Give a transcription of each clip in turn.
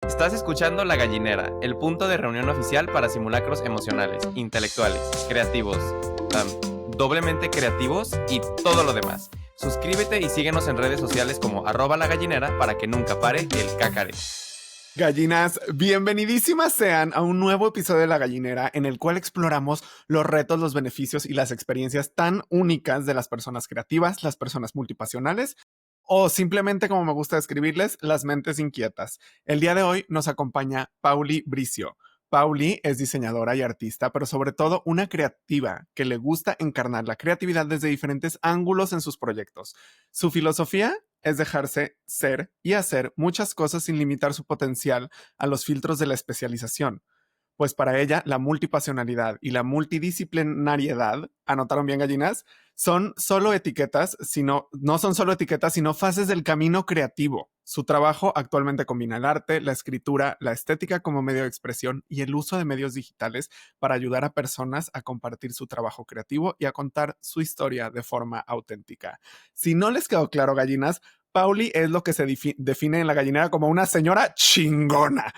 Estás escuchando La Gallinera, el punto de reunión oficial para simulacros emocionales, intelectuales, creativos, doblemente creativos y todo lo demás. Suscríbete y síguenos en redes sociales como @lagallinera para que nunca pare el cácare. Gallinas, bienvenidísimas sean a un nuevo episodio de La Gallinera en el cual exploramos los retos, los beneficios y las experiencias tan únicas de las personas creativas, las personas multipasionales o simplemente, como me gusta describirles, las mentes inquietas. El día de hoy nos acompaña Pauli Bricio. Pauli es diseñadora y artista, pero sobre todo una creativa que le gusta encarnar la creatividad desde diferentes ángulos en sus proyectos. Su filosofía es dejarse ser y hacer muchas cosas sin limitar su potencial a los filtros de la especialización. Pues para ella, la multipasionalidad y la multidisciplinariedad, ¿anotaron bien, gallinas? Son solo etiquetas, no son solo etiquetas, sino fases del camino creativo. Su trabajo actualmente combina el arte, la escritura, la estética como medio de expresión y el uso de medios digitales para ayudar a personas a compartir su trabajo creativo y a contar su historia de forma auténtica. Si no les quedó claro, gallinas, Pauli es lo que se define en La Gallinera como una señora chingona.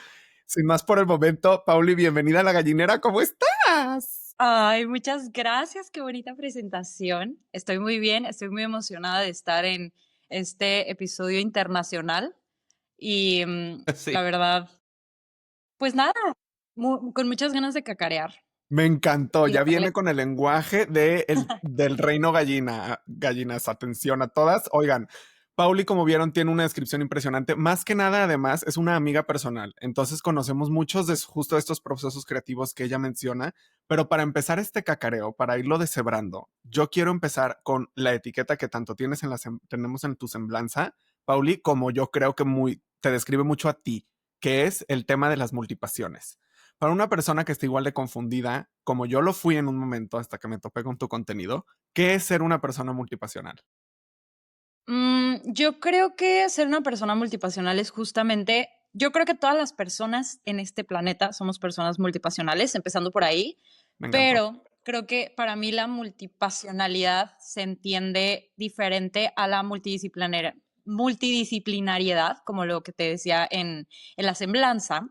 Sin más por el momento, Pauli, bienvenida a La Gallinera, ¿cómo estás? Ay, muchas gracias, qué bonita presentación. Estoy muy bien, estoy muy emocionada de estar en este episodio internacional y Sí. la verdad, pues nada, con muchas ganas de cacarear. Me encantó, Y ya darle. viene con el lenguaje del reino gallina. Gallinas, atención a todas. Oigan, Pauli, como vieron, tiene una descripción impresionante. Más que nada, además, es una amiga personal. Entonces conocemos muchos de justo estos procesos creativos que ella menciona. Pero para empezar este cacareo, para irlo deshebrando, yo quiero empezar con la etiqueta que tanto tenemos en tu semblanza, Pauli, como yo creo que te describe mucho a ti, que es el tema de las multipasiones. Para una persona que está igual de confundida, como yo lo fui en un momento hasta que me topé con tu contenido, ¿qué es ser una persona multipasional? Yo creo que ser una persona multipasional es justamente, yo creo que todas las personas en este planeta somos personas multipasionales, empezando por ahí, Me encantó. pero creo que para mí la multipasionalidad se entiende diferente a la multidisciplinariedad, como lo que te decía en la semblanza.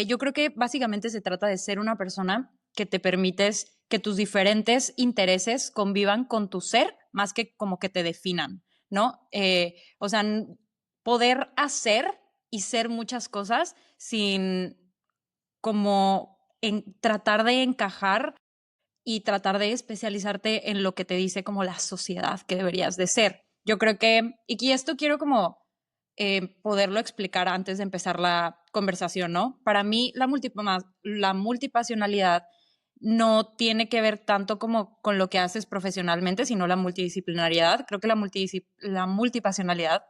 Yo creo que básicamente se trata de ser una persona que te permites que tus diferentes intereses convivan con tu ser, más que como que te definan. ¿No? O sea, poder hacer y ser muchas cosas sin como tratar de encajar y tratar de especializarte en lo que te dice como la sociedad que deberías de ser. Yo creo que, y esto quiero como poderlo explicar antes de empezar la conversación, ¿no? Para mí la multipasionalidad no tiene que ver tanto como con lo que haces profesionalmente, sino la multidisciplinariedad. Creo que la multipasionalidad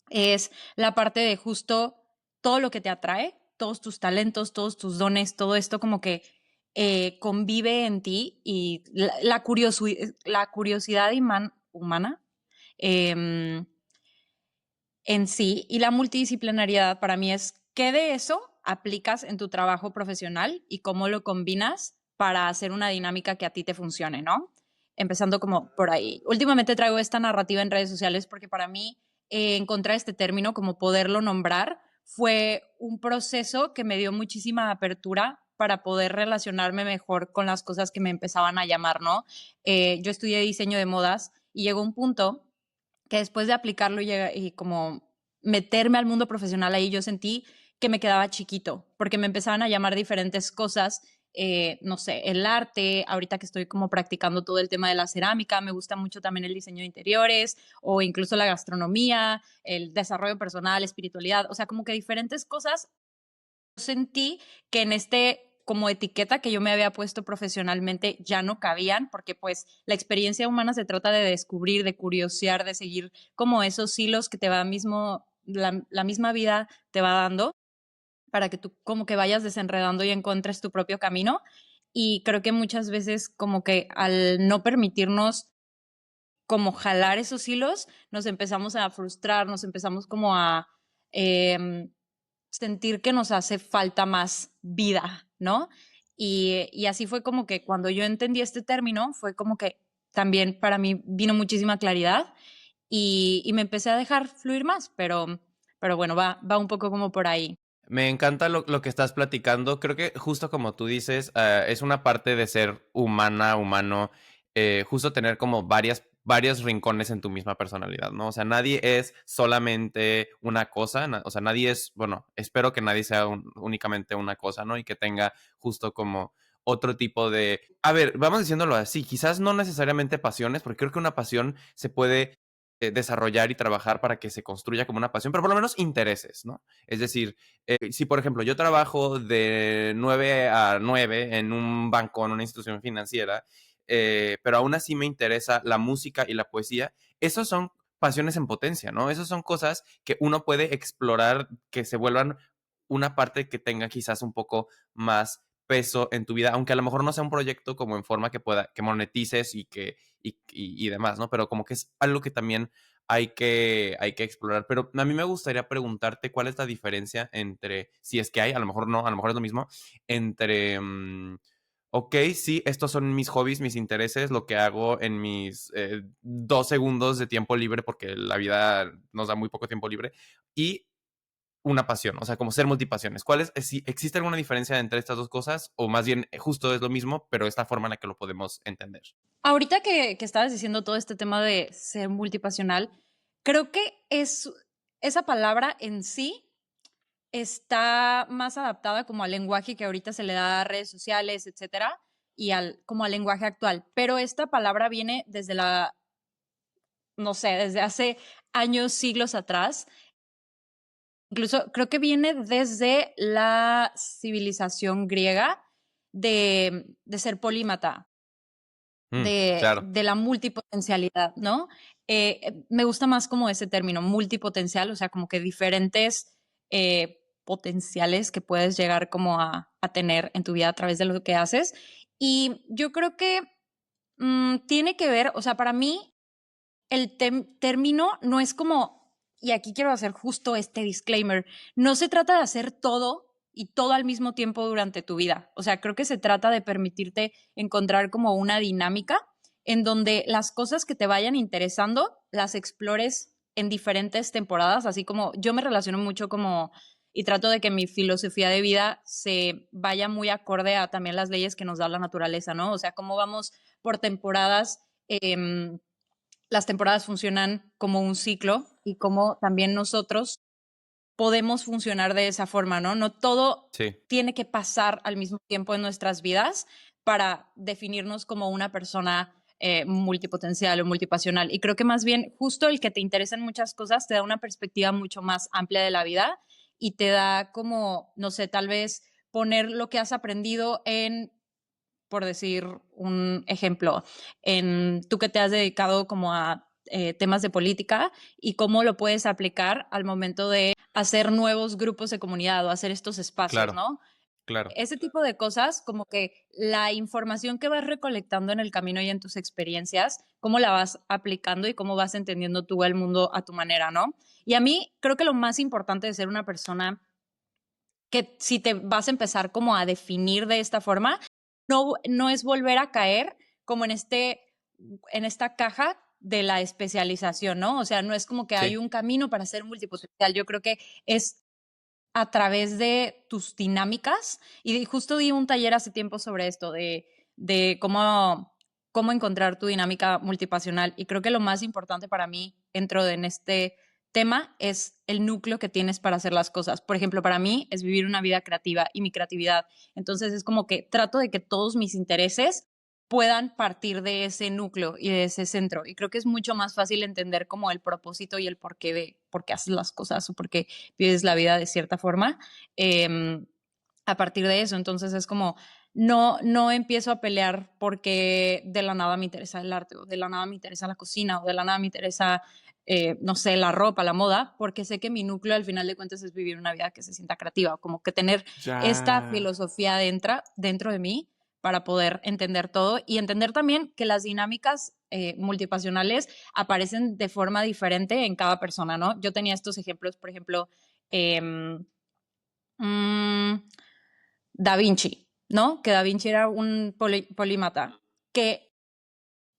es la parte de justo todo lo que te atrae, todos tus talentos, todos tus dones, todo esto como que convive en ti y la curiosidad humana eh, en sí y la multidisciplinariedad para mí es qué de eso aplicas en tu trabajo profesional y cómo lo combinas para hacer una dinámica que a ti te funcione, ¿no? Empezando como por ahí. Últimamente traigo esta narrativa en redes sociales porque para mí encontrar este término, como poderlo nombrar, fue un proceso que me dio muchísima apertura para poder relacionarme mejor con las cosas que me empezaban a llamar, ¿no? Yo estudié diseño de modas y llegó un punto que después de aplicarlo y como meterme al mundo profesional ahí, yo sentí que me quedaba chiquito, porque me empezaban a llamar diferentes cosas, no sé, el arte, ahorita que estoy como practicando todo el tema de la cerámica, me gusta mucho también el diseño de interiores o incluso la gastronomía, el desarrollo personal, espiritualidad, o sea, como que diferentes cosas sentí que en este como etiqueta que yo me había puesto profesionalmente ya no cabían, porque pues la experiencia humana se trata de descubrir, de curiosear, de seguir como esos hilos que te va la misma vida te va dando para que tú como que vayas desenredando y encuentres tu propio camino. Y creo que muchas veces como que al no permitirnos como jalar esos hilos, nos empezamos a frustrar, nos empezamos como a sentir que nos hace falta más vida, ¿no? Y así fue como que cuando yo entendí este término, fue como que también para mí vino muchísima claridad y me empecé a dejar fluir más, pero bueno, va un poco como por ahí. Me encanta lo que estás platicando. Creo que justo como tú dices, es una parte de ser humana, humano, justo tener como varios rincones en tu misma personalidad, ¿no? O sea, nadie es solamente una cosa, o sea, nadie es, bueno, espero que nadie sea únicamente una cosa, ¿no? Y que tenga justo como otro tipo de... A ver, vamos diciéndolo así, quizás no necesariamente pasiones, porque creo que una pasión se puede desarrollar y trabajar para que se construya como una pasión, pero por lo menos intereses, ¿no? Es decir, si por ejemplo yo trabajo de 9 a 9 en un banco, en una institución financiera, pero aún así me interesa la música y la poesía, esos son pasiones en potencia, ¿no? Esas son cosas que uno puede explorar, que se vuelvan una parte que tenga quizás un poco más peso en tu vida, aunque a lo mejor no sea un proyecto como en forma que monetices y demás, ¿no? Pero como que es algo que también hay que explorar. Pero a mí me gustaría preguntarte cuál es la diferencia entre, si es que hay, a lo mejor no, a lo mejor es lo mismo, entre, ok, sí, estos son mis hobbies, mis intereses, lo que hago en mis 2 segundos de tiempo libre, porque la vida nos da muy poco tiempo libre, y una pasión, o sea, como ser multipasiones. ¿Cuál es, si existe alguna diferencia entre estas dos cosas o más bien justo es lo mismo, pero esta forma en la que lo podemos entender? Ahorita que estabas diciendo todo este tema de ser multipasional, creo que esa palabra en sí está más adaptada como al lenguaje que ahorita se le da a redes sociales, etcétera, y como al lenguaje actual. Pero esta palabra viene desde no sé, desde hace años, siglos atrás. Incluso creo que viene desde la civilización griega de ser polímata, Claro, de la multipotencialidad, ¿no? Me gusta más como ese término, multipotencial, o sea, como que diferentes potenciales que puedes llegar como a tener en tu vida a través de lo que haces. Y yo creo que tiene que ver, o sea, para mí el término no es como, y aquí quiero hacer justo este disclaimer, no se trata de hacer todo y todo al mismo tiempo durante tu vida. O sea, creo que se trata de permitirte encontrar como una dinámica en donde las cosas que te vayan interesando las explores en diferentes temporadas, así como yo me relaciono mucho como y trato de que mi filosofía de vida se vaya muy acorde a también las leyes que nos da la naturaleza, ¿no? O sea, cómo vamos por temporadas, las temporadas funcionan como un ciclo y cómo también nosotros podemos funcionar de esa forma, ¿no? No todo sí, tiene que pasar al mismo tiempo en nuestras vidas para definirnos como una persona multipotencial o multipasional. Y creo que más bien justo el que te interesen muchas cosas te da una perspectiva mucho más amplia de la vida y te da como, no sé, tal vez poner lo que has aprendido en, por decir un ejemplo, en tú que te has dedicado como a temas de política y cómo lo puedes aplicar al momento de hacer nuevos grupos de comunidad o hacer estos espacios, claro, ¿no? claro. Ese tipo de cosas, como que la información que vas recolectando en el camino y en tus experiencias, cómo la vas aplicando y cómo vas entendiendo tú el mundo a tu manera, ¿no? Y a mí creo que lo más importante de ser una persona que si te vas a empezar como a definir de esta forma, no es volver a caer como en esta caja de la especialización, ¿no? O sea, no es como que hay Sí, un camino para ser multipotencial. Yo creo que es a través de tus dinámicas. Y justo di un taller hace tiempo sobre esto, de cómo encontrar tu dinámica multipasional. Y creo que lo más importante para mí dentro de en este tema es el núcleo que tienes para hacer las cosas. Por ejemplo, para mí es vivir una vida creativa y mi creatividad. Entonces es como que trato de que todos mis intereses puedan partir de ese núcleo y de ese centro. Y creo que es mucho más fácil entender como el propósito y el porqué de por qué haces las cosas o por qué vives la vida de cierta forma. A partir de eso, entonces es como, no empiezo a pelear porque de la nada me interesa el arte o de la nada me interesa la cocina o de la nada me interesa, no sé, la ropa, la moda, porque sé que mi núcleo al final de cuentas es vivir una vida que se sienta creativa, como que tener esta Ya. filosofía dentro de mí para poder entender todo y entender también que las dinámicas multipasionales aparecen de forma diferente en cada persona, ¿no? Yo tenía estos ejemplos, por ejemplo, eh, mmm, Da Vinci, ¿no? Que Da Vinci era un polímata, que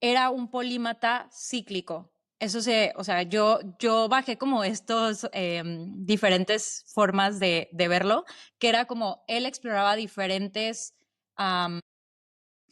era un polímata cíclico. Eso se, o sea, yo bajé como estos diferentes formas de verlo, que era como él exploraba diferentes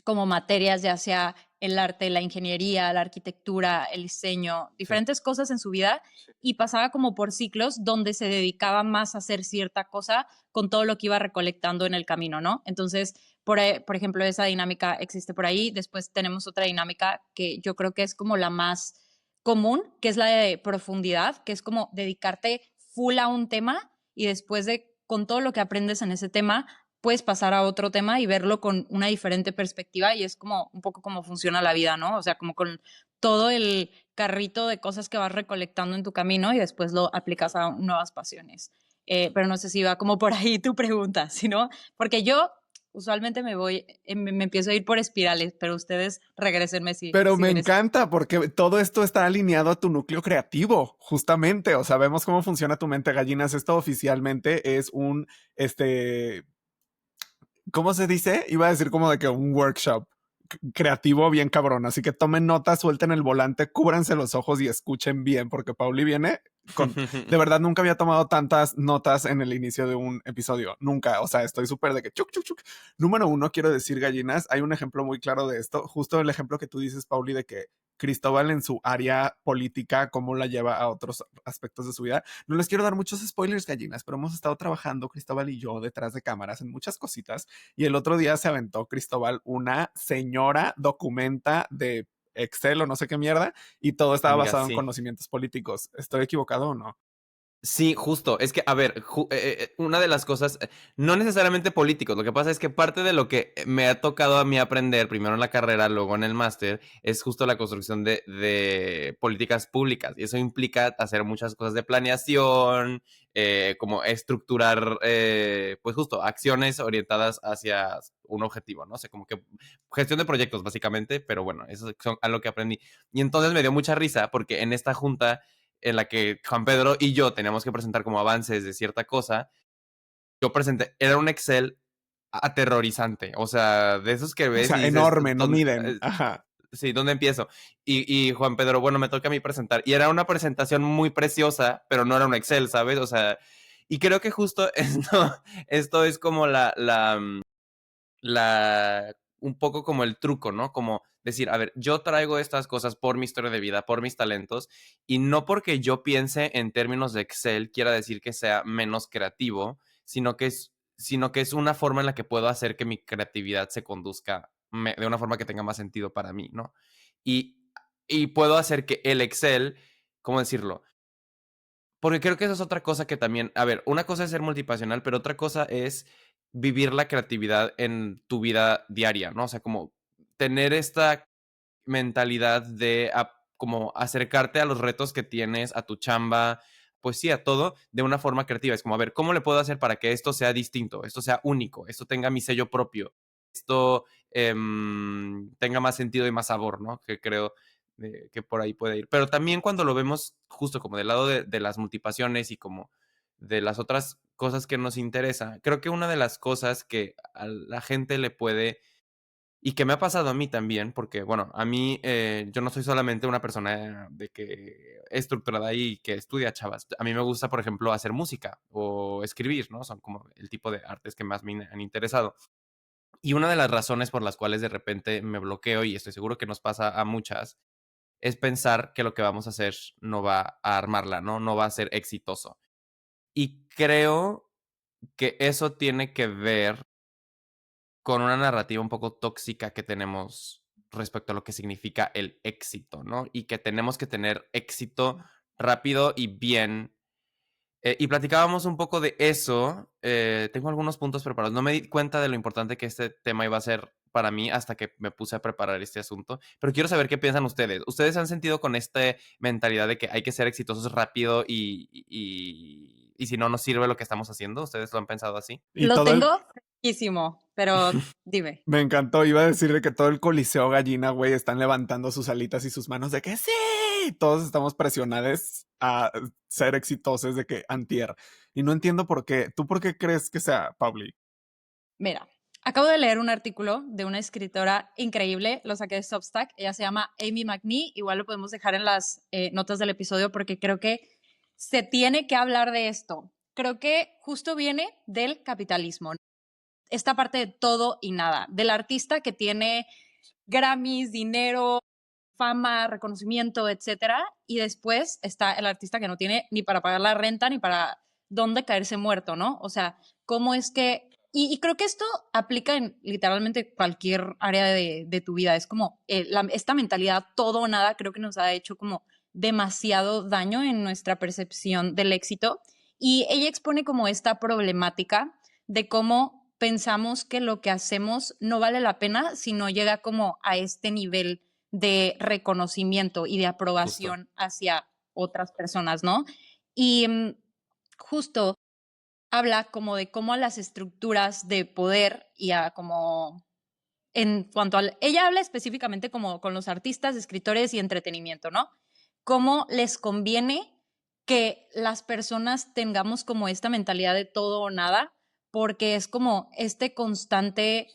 como materias, ya sea el arte, la ingeniería, la arquitectura, el diseño, Sí. diferentes cosas en su vida y pasaba como por ciclos donde se dedicaba más a hacer cierta cosa con todo lo que iba recolectando en el camino, ¿no? Entonces, por ejemplo, esa dinámica existe por ahí. Después tenemos otra dinámica que yo creo que es como la más común, que es la de profundidad, que es como dedicarte full a un tema y después de, con todo lo que aprendes en ese tema, puedes pasar a otro tema y verlo con una diferente perspectiva y es como un poco como funciona la vida, ¿no? O sea, como con todo el carrito de cosas que vas recolectando en tu camino y después lo aplicas a nuevas pasiones. Pero no sé si va como por ahí tu pregunta, ¿no? Porque yo usualmente me voy, me empiezo a ir por espirales, pero ustedes regresenme Pero si me ven eso. encanta porque todo esto está alineado a tu núcleo creativo, justamente. O sea, vemos cómo funciona tu mente gallinas. Esto oficialmente es un, ¿cómo se dice? Iba a decir como de que un workshop creativo bien cabrón. Así que tomen nota, suelten el volante, cúbranse los ojos y escuchen bien, porque Pauli viene con... De verdad, nunca había tomado tantas notas en el inicio de un episodio. Nunca. O sea, estoy súper de que chuc, chuc, chuc. Número uno, quiero decir, gallinas, hay un ejemplo muy claro de esto. Justo el ejemplo que tú dices, Pauli, de que Cristóbal en su área política, cómo la lleva a otros aspectos de su vida. No les quiero dar muchos spoilers, gallinas, pero hemos estado trabajando, Cristóbal y yo, detrás de cámaras en muchas cositas. Y el otro día se aventó Cristóbal una señora documenta de Excel o no sé qué mierda, y todo estaba Amiga, basado en sí. conocimientos políticos. ¿Estoy equivocado o no? Sí, justo. Es que, a ver, una de las cosas, no necesariamente políticos, lo que pasa es que parte de lo que me ha tocado a mí aprender, primero en la carrera, luego en el máster, es justo la construcción de políticas públicas. Y eso implica hacer muchas cosas de planeación, como estructurar, pues justo, acciones orientadas hacia un objetivo, ¿no? O sea, como que gestión de proyectos, básicamente, pero bueno, eso es a lo que aprendí. Y entonces me dio mucha risa porque en esta junta en la que Juan Pedro y yo teníamos que presentar como avances de cierta cosa, yo presenté, era un Excel aterrorizante, o sea, de esos que O ves y sea, dices, enorme, no miden. Ajá. sí, ¿dónde empiezo? Y Juan Pedro, bueno, me toca a mí presentar. Y era una presentación muy preciosa, pero no era un Excel, ¿sabes? O sea, y creo que justo esto es como un poco como el truco, ¿no? Como decir, a ver, yo traigo estas cosas por mi historia de vida, por mis talentos, y no porque yo piense en términos de Excel quiera decir que sea menos creativo, sino que es una forma en la que puedo hacer que mi creatividad se conduzca de una forma que tenga más sentido para mí, ¿no? Y, y puedo hacer que el Excel, ¿cómo decirlo? Porque creo que esa es otra cosa que también, a ver, una cosa es ser multipasional, pero otra cosa es vivir la creatividad en tu vida diaria, ¿no? O sea, como tener esta mentalidad de como acercarte a los retos que tienes, a tu chamba, pues sí, a todo, de una forma creativa. Es como, a ver, ¿cómo le puedo hacer para que esto sea distinto, esto sea único, esto tenga mi sello propio, esto tenga más sentido y más sabor, ¿no? Que creo que por ahí puede ir. Pero también cuando lo vemos justo como del lado de las multipasiones y como de las otras cosas que nos interesa, creo que una de las cosas que a la gente le puede y que me ha pasado a mí también, porque, bueno, a mí yo no soy solamente una persona de que estructurada y que estudia, chavas. A mí me gusta, por ejemplo, hacer música o escribir, ¿no? Son como el tipo de artes que más me han interesado. Y una de las razones por las cuales de repente me bloqueo, y estoy seguro que nos pasa a muchas, es pensar que lo que vamos a hacer no va a armarla, ¿no? No va a ser exitoso. Y creo que eso tiene que ver con una narrativa un poco tóxica que tenemos respecto a lo que significa el éxito, ¿no? Y que tenemos que tener éxito rápido y bien. Y platicábamos un poco de eso. Tengo algunos puntos preparados. No me di cuenta de lo importante que este tema iba a ser para mí hasta que me puse a preparar este asunto. Pero quiero saber qué piensan ustedes. ¿Ustedes han sentido con esta mentalidad de que hay que ser exitosos rápido y si no nos sirve lo que estamos haciendo? ¿Ustedes lo han pensado así? Y Lo todo el... tengo fresquísimo, pero dime. Me encantó, iba a decir de que todo el coliseo gallina, güey, están levantando sus alitas y sus manos de que sí, todos estamos presionados a ser exitosos de que antier. Y no entiendo por qué. ¿Tú por qué crees que sea, Pauli? Mira, Acabo de leer un artículo de una escritora increíble, lo saqué de Substack, ella se llama Amy McNee, igual lo podemos dejar en las notas del episodio porque creo que se tiene que hablar de esto. Creo que justo viene del capitalismo, esta parte de todo y nada, del artista que tiene Grammys, dinero, fama, reconocimiento, etcétera, y después está el artista que no tiene ni para pagar la renta ni para dónde caerse muerto, ¿no? O sea, cómo es que y creo que esto aplica en literalmente cualquier área de tu vida. Es como esta mentalidad todo o nada creo que nos ha hecho como demasiado daño en nuestra percepción del éxito. Y ella expone como esta problemática de cómo pensamos que lo que hacemos no vale la pena si no llega como a este nivel de reconocimiento y de aprobación Justo. hacia otras personas, ¿no? Y justo habla como de cómo a las estructuras de poder y a como en cuanto al, ella habla específicamente como con los artistas, escritores y entretenimiento, ¿no? Cómo les conviene que las personas tengamos como esta mentalidad de todo o nada, porque es como este constante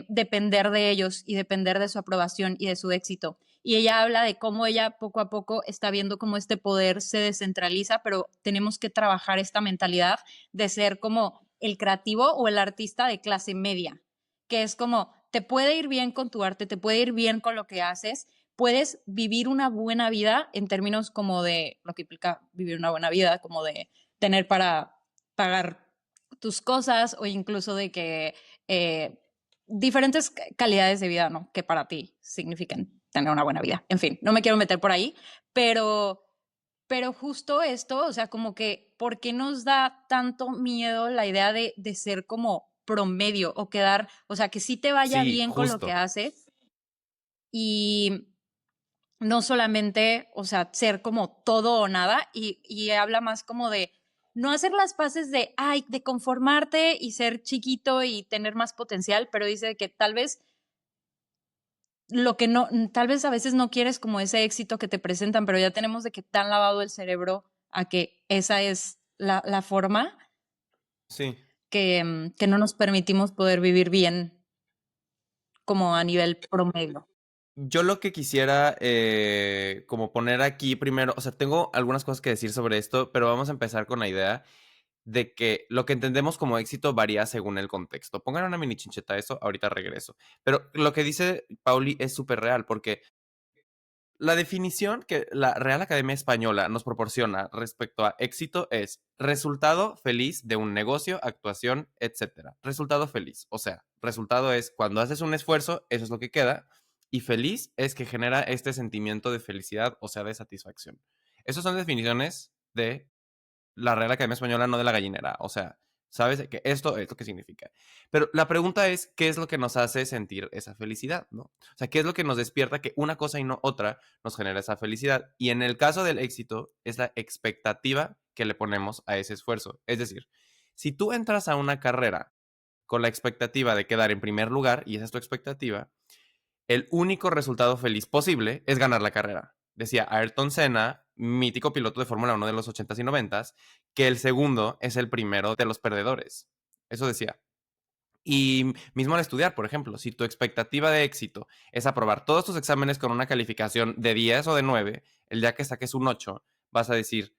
depender de ellos y depender de su aprobación y de su éxito. Y ella habla de cómo ella poco a poco está viendo cómo este poder se descentraliza, pero tenemos que trabajar esta mentalidad de ser como el creativo o el artista de clase media, que es como, te puede ir bien con tu arte, te puede ir bien con lo que haces, puedes vivir una buena vida en términos como de lo que implica vivir una buena vida, como de tener para pagar tus cosas o incluso de que diferentes calidades de vida, ¿no? Que para ti significan tener una buena vida. En fin, no me quiero meter por ahí, pero justo esto, o sea, como que, ¿por qué nos da tanto miedo la idea de ser como promedio o quedar, o sea, que sí te vaya Sí, bien con lo que justo. haces y no solamente, o sea, ser como todo o nada y habla más como de no hacer las paces de, ay, de conformarte y ser chiquito y tener más potencial, pero dice que tal vez lo que no, tal vez a veces no quieres como ese éxito que te presentan, pero ya tenemos de que tan lavado el cerebro a que esa es la forma Sí. que no nos permitimos poder vivir bien como a nivel promedio. Yo lo que quisiera como poner aquí primero, o sea, tengo algunas cosas que decir sobre esto, pero vamos a empezar con la idea de que lo que entendemos como éxito varía según el contexto. Pongan una mini chincheta a eso, ahorita regreso. Pero lo que dice Pauli es súper real, porque la definición que la Real Academia Española nos proporciona respecto a éxito es resultado feliz de un negocio, actuación, etcétera. Resultado feliz, o sea, resultado es cuando haces un esfuerzo, eso es lo que queda, y feliz es que genera este sentimiento de felicidad, o sea, de satisfacción. Esas son definiciones de la Real Academia Española, no de la gallinera. O sea, sabes que esto es lo que significa. Pero la pregunta es, ¿qué es lo que nos hace sentir esa felicidad? ¿No? O sea, ¿qué es lo que nos despierta que una cosa y no otra nos genera esa felicidad? Y en el caso del éxito, es la expectativa que le ponemos a ese esfuerzo. Es decir, si tú entras a una carrera con la expectativa de quedar en primer lugar, y esa es tu expectativa, el único resultado feliz posible es ganar la carrera. Decía Ayrton Senna, mítico piloto de Fórmula 1 de los 80s y 90s, que el segundo es el primero de los perdedores. Eso decía. Y mismo al estudiar, por ejemplo, si tu expectativa de éxito es aprobar todos tus exámenes con una calificación de 10 o de 9, el día que saques un 8, vas a decir,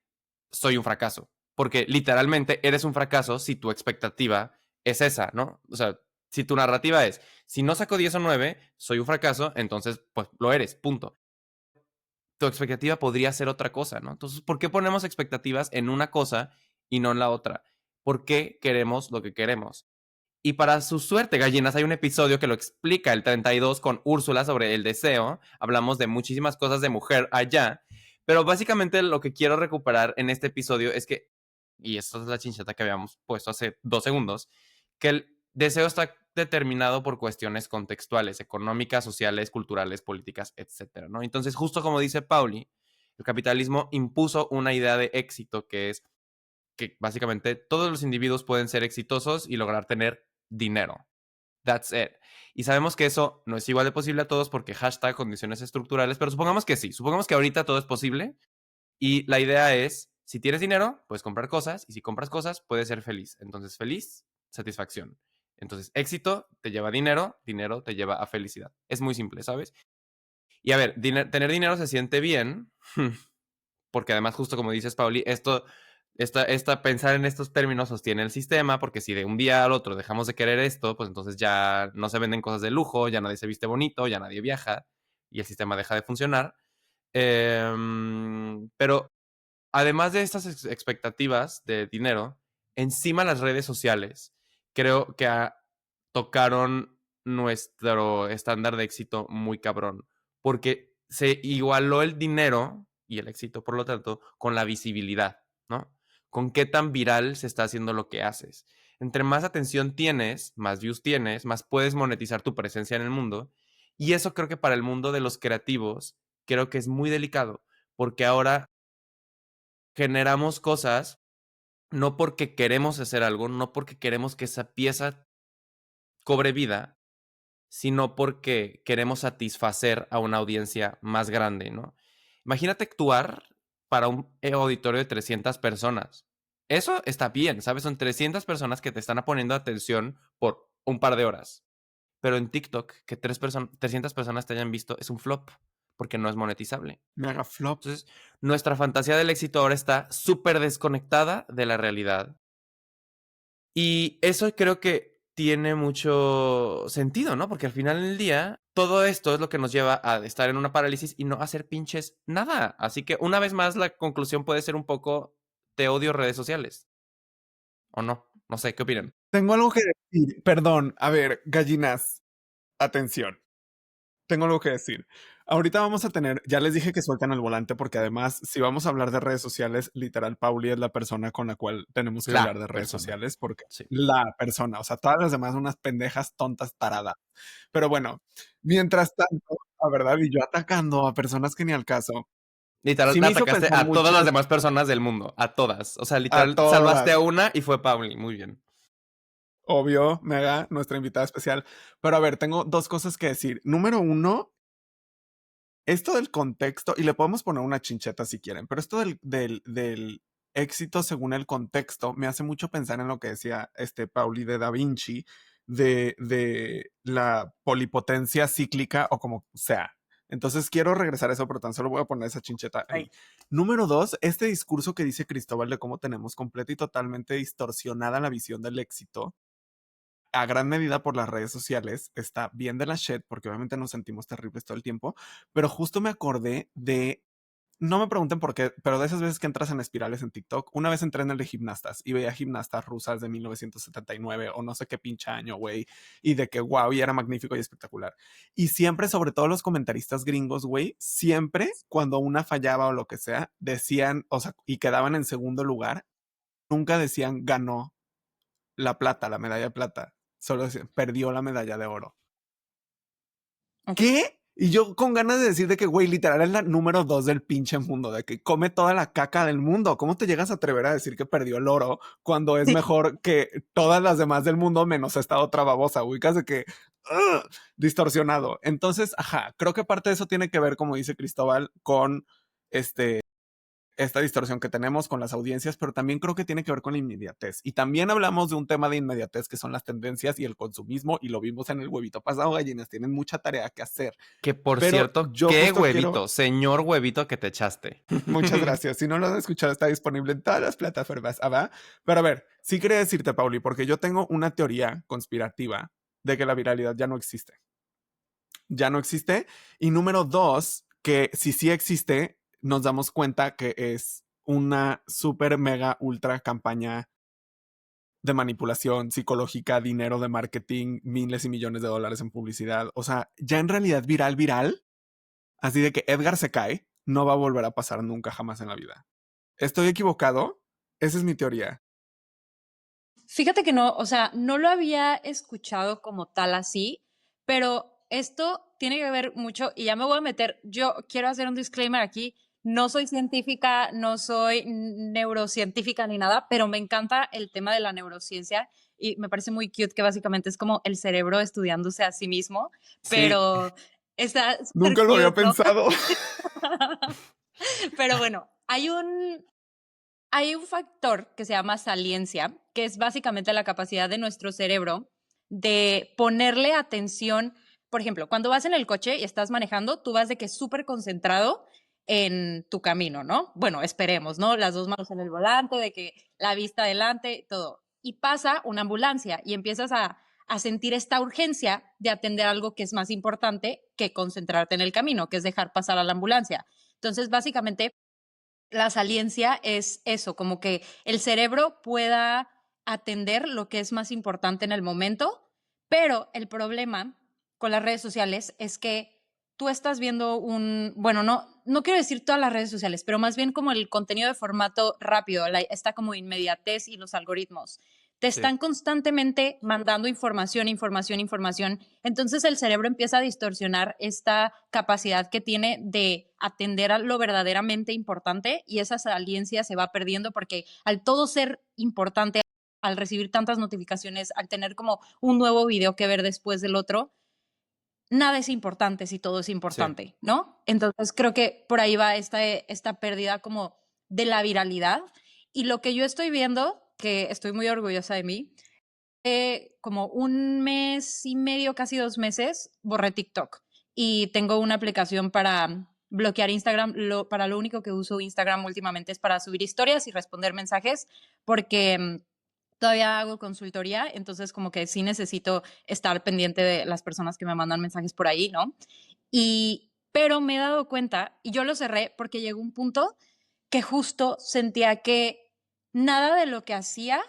soy un fracaso. Porque literalmente eres un fracaso si tu expectativa es esa, ¿no? O sea, si tu narrativa es, si no saco 10 o 9, soy un fracaso, entonces pues lo eres, punto. Tu expectativa podría ser otra cosa, ¿no? Entonces, ¿por qué ponemos expectativas en una cosa y no en la otra? ¿Por qué queremos lo que queremos? Y para su suerte, gallinas, hay un episodio que lo explica, el 32, con Úrsula sobre el deseo. Hablamos de muchísimas cosas de mujer allá. Pero básicamente lo que quiero recuperar en este episodio es que, y esto es la chincheta que habíamos puesto hace 2 segundos, que el deseo está determinado por cuestiones contextuales, económicas, sociales, culturales, políticas, etcétera, ¿no? Entonces, justo como dice Pauli, el capitalismo impuso una idea de éxito que es que básicamente todos los individuos pueden ser exitosos y lograr tener dinero. That's it. Y sabemos que eso no es igual de posible a todos porque hashtag condiciones estructurales, pero supongamos que sí. Supongamos que ahorita todo es posible y la idea es, si tienes dinero, puedes comprar cosas y si compras cosas, puedes ser feliz. Entonces, feliz, satisfacción. Entonces, éxito te lleva a dinero, dinero te lleva a felicidad. Es muy simple, ¿sabes? Y a ver, tener dinero se siente bien, porque además, justo como dices, Pauli, pensar en estos términos sostiene el sistema, porque si de un día al otro dejamos de querer esto, pues entonces ya no se venden cosas de lujo, ya nadie se viste bonito, ya nadie viaja, y el sistema deja de funcionar. Pero además de estas expectativas de dinero, encima las redes sociales creo que tocaron nuestro estándar de éxito muy cabrón, porque se igualó el dinero y el éxito, por lo tanto, con la visibilidad, ¿no? Con qué tan viral se está haciendo lo que haces. Entre más atención tienes, más views tienes, más puedes monetizar tu presencia en el mundo. Y eso creo que para el mundo de los creativos, creo que es muy delicado, porque ahora generamos cosas no porque queremos hacer algo, no porque queremos que esa pieza cobre vida, sino porque queremos satisfacer a una audiencia más grande, ¿no? Imagínate actuar para un auditorio de 300 personas. Eso está bien, ¿sabes? Son 300 personas que te están poniendo atención por un par de horas. Pero en TikTok, que 300 personas te hayan visto, es un flop, porque no es monetizable. Mega flop. Entonces, nuestra fantasía del éxito ahora está súper desconectada de la realidad. Y eso creo que tiene mucho sentido, ¿no? Porque al final del día, todo esto es lo que nos lleva a estar en una parálisis y no hacer pinches nada. Así que una vez más, la conclusión puede ser un poco, te odio redes sociales. ¿O no? No sé, ¿qué opinan? Tengo algo que decir. Perdón. A ver, gallinas, atención. Tengo algo que decir. Ahorita vamos a tener, ya les dije que sueltan el volante porque además, si vamos a hablar de redes sociales, literal, Pauli es la persona con la cual tenemos que hablar de redes sociales porque Sí. la persona, o sea, todas las demás unas pendejas tontas taradas. Pero bueno, mientras tanto, la verdad, y yo atacando a personas que ni al caso, Literal, sí me hizo atacaste pensar a todas las muchas, demás personas del mundo. A todas. O sea, a literal, salvaste todas, a una y fue Pauli. Muy bien. obvio, Mega, nuestra invitada especial. Pero a ver, tengo dos cosas que decir. Número uno, esto del contexto, y le podemos poner una chincheta si quieren, pero esto del éxito según el contexto me hace mucho pensar en lo que decía Pauli de Da Vinci, de la polipotencia cíclica o como sea. Entonces quiero regresar a eso, pero tan solo voy a poner esa chincheta ahí. Número dos, este discurso que dice Cristóbal de cómo tenemos completa y totalmente distorsionada la visión del éxito a gran medida por las redes sociales, está bien de la shit, porque obviamente nos sentimos terribles todo el tiempo, pero justo me acordé de, no me pregunten por qué, pero de esas veces que entras en espirales en TikTok, una vez entré en el de gimnastas y veía gimnastas rusas de 1979 o no sé qué pinche año, güey, y de que wow, y era magnífico y espectacular. Y siempre, sobre todo los comentaristas gringos, güey, siempre cuando una fallaba o lo que sea, decían, o sea, y quedaban en segundo lugar, nunca decían ganó la plata, la medalla de plata. Solo decían, perdió la medalla de oro. Ok. ¿Qué? Y yo con ganas de decir de que, güey, literal es la número 2 del pinche mundo, de que come toda la caca del mundo. ¿Cómo te llegas a atrever a decir que perdió el oro cuando es Sí. mejor que todas las demás del mundo menos esta otra babosa? Ubicas de que distorsionado. Entonces, ajá, creo que parte de eso tiene que ver, como dice Cristóbal, con esta distorsión que tenemos con las audiencias, pero también creo que tiene que ver con la inmediatez. Y también hablamos de un tema de inmediatez que son las tendencias y el consumismo, y lo vimos en el huevito pasado, gallinas, tienen mucha tarea que hacer. Que por Pero cierto, yo qué justo huevito, quiero, señor huevito que te echaste. muchas gracias. Si no lo has escuchado, está disponible en todas las plataformas. ¿Va? Pero a ver, sí quería decirte, Pauli, porque yo tengo una teoría conspirativa de que la viralidad ya no existe. Ya no existe. Y número dos, que si sí existe, nos damos cuenta que es una super mega ultra campaña de manipulación psicológica, dinero de marketing, miles y millones de dólares en publicidad. O sea, ya en realidad viral, así de que Edgar se cae, no va a volver a pasar nunca jamás en la vida. ¿Estoy equivocado? Esa es mi teoría. Fíjate que no, o sea, no lo había escuchado como tal así, pero esto tiene que ver mucho, y ya me voy a meter, yo quiero hacer un disclaimer aquí, no soy científica, no soy neurocientífica ni nada, pero me encanta el tema de la neurociencia y me parece muy cute que básicamente es como el cerebro estudiándose a sí mismo, Sí, pero está súper Nunca lo había cute, ¿no? pensado. Pero bueno, hay un factor que se llama saliencia, que es básicamente la capacidad de nuestro cerebro de ponerle atención. Por ejemplo, cuando vas en el coche y estás manejando, tú vas de que súper concentrado en tu camino, ¿no? Bueno, esperemos, ¿no? Las dos manos en el volante, de que la vista adelante, todo. Y pasa una ambulancia y empiezas a sentir esta urgencia de atender algo que es más importante que concentrarte en el camino, que es dejar pasar a la ambulancia. Entonces, básicamente, la saliencia es eso, como que el cerebro pueda atender lo que es más importante en el momento, pero el problema con las redes sociales es que tú estás viendo bueno, no quiero decir todas las redes sociales, pero más bien como el contenido de formato rápido, esta como inmediatez y los algoritmos. Te Sí. están constantemente mandando información, información, información. Entonces el cerebro empieza a distorsionar esta capacidad que tiene de atender a lo verdaderamente importante y esa saliencia se va perdiendo porque al todo ser importante, al recibir tantas notificaciones, al tener como un nuevo video que ver después del otro, nada es importante si todo es Sí. importante, ¿no? Entonces creo que por ahí va esta pérdida como de la viralidad. Y lo que yo estoy viendo, que estoy muy orgullosa de mí, como un mes y medio, casi 2 meses, borré TikTok. Y tengo una aplicación para bloquear Instagram. Para lo único que uso Instagram últimamente es para subir historias y responder mensajes, porque todavía hago consultoría, entonces como que sí necesito estar pendiente de las personas que me mandan mensajes por ahí, ¿no? Pero me he dado cuenta, y yo lo cerré porque llegó un punto que justo sentía que nada de lo que hacía,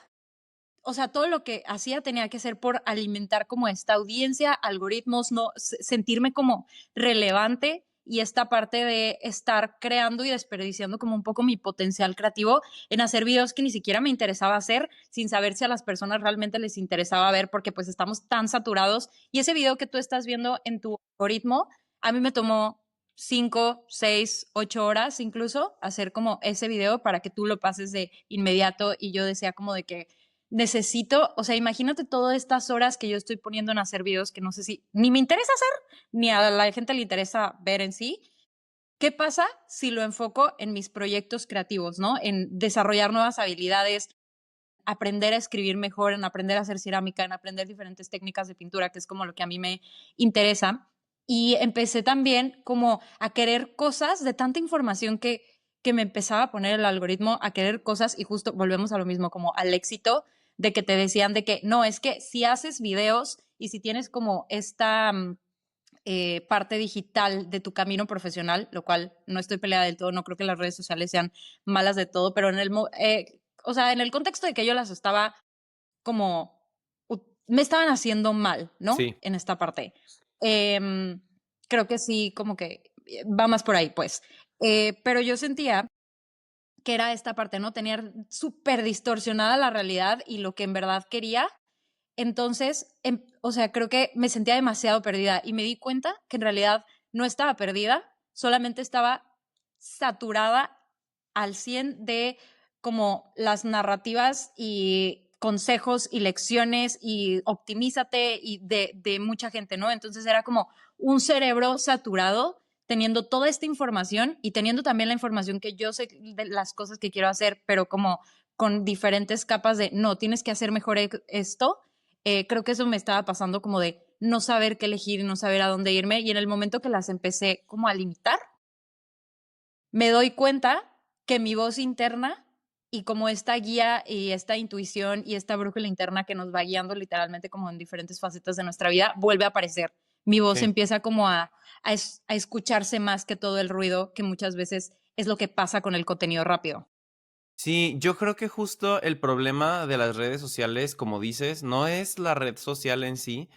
o sea, todo lo que hacía tenía que ser por alimentar como esta audiencia, algoritmos, no sentirme como relevante y esta parte de estar creando y desperdiciando como un poco mi potencial creativo en hacer videos que ni siquiera me interesaba hacer, sin saber si a las personas realmente les interesaba ver, porque pues estamos tan saturados. Y ese video que tú estás viendo en tu algoritmo, a mí me tomó 5, 6, 8 horas incluso hacer como ese video para que tú lo pases de inmediato. Y yo decía como de que necesito, o sea, imagínate todas estas horas que yo estoy poniendo en hacer videos que no sé si ni me interesa hacer, ni a la gente le interesa ver en sí. ¿Qué pasa si lo enfoco en mis proyectos creativos, ¿no? En desarrollar nuevas habilidades, aprender a escribir mejor, en aprender a hacer cerámica, en aprender diferentes técnicas de pintura, que es como lo que a mí me interesa. Y empecé también como a querer cosas de tanta información que me empezaba a poner el algoritmo, a querer cosas, y justo volvemos a lo mismo, como al éxito, de que te decían de que no, es que si haces videos y si tienes como esta parte digital de tu camino profesional, lo cual no estoy peleada del todo, no creo que las redes sociales sean malas de todo, pero o sea, en el contexto de que yo las estaba como, me estaban haciendo mal, ¿no? Sí. En esta parte. Creo que sí, como que va más por ahí, pues. Pero yo sentía que era esta parte, ¿no? Tenía súper distorsionada la realidad y lo que en verdad quería. Entonces, o sea, creo que me sentía demasiado perdida y me di cuenta que en realidad no estaba perdida, solamente estaba saturada al 100 de como las narrativas y consejos y lecciones y optimízate y de mucha gente, ¿no? Entonces era como un cerebro saturado teniendo toda esta información y teniendo también la información que yo sé de las cosas que quiero hacer, pero como con diferentes capas de, no, tienes que hacer mejor esto. Creo que eso me estaba pasando como de no saber qué elegir y no saber a dónde irme. Y en el momento que las empecé como a limitar, me doy cuenta que mi voz interna y como esta guía y esta intuición y esta brújula interna que nos va guiando literalmente como en diferentes facetas de nuestra vida, vuelve a aparecer. Mi voz Sí. empieza como a escucharse más que todo el ruido, que muchas veces es lo que pasa con el contenido rápido. Sí, yo creo que justo el problema de las redes sociales, como dices, no es la red social en sí,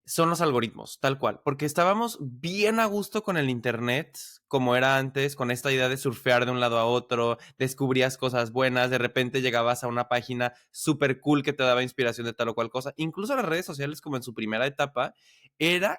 son los algoritmos, tal cual, porque estábamos bien a gusto con el internet, como era antes, con esta idea de surfear de un lado a otro, descubrías cosas buenas, de repente llegabas a una página súper cool que te daba inspiración de tal o cual cosa. Incluso las redes sociales, como en su primera etapa,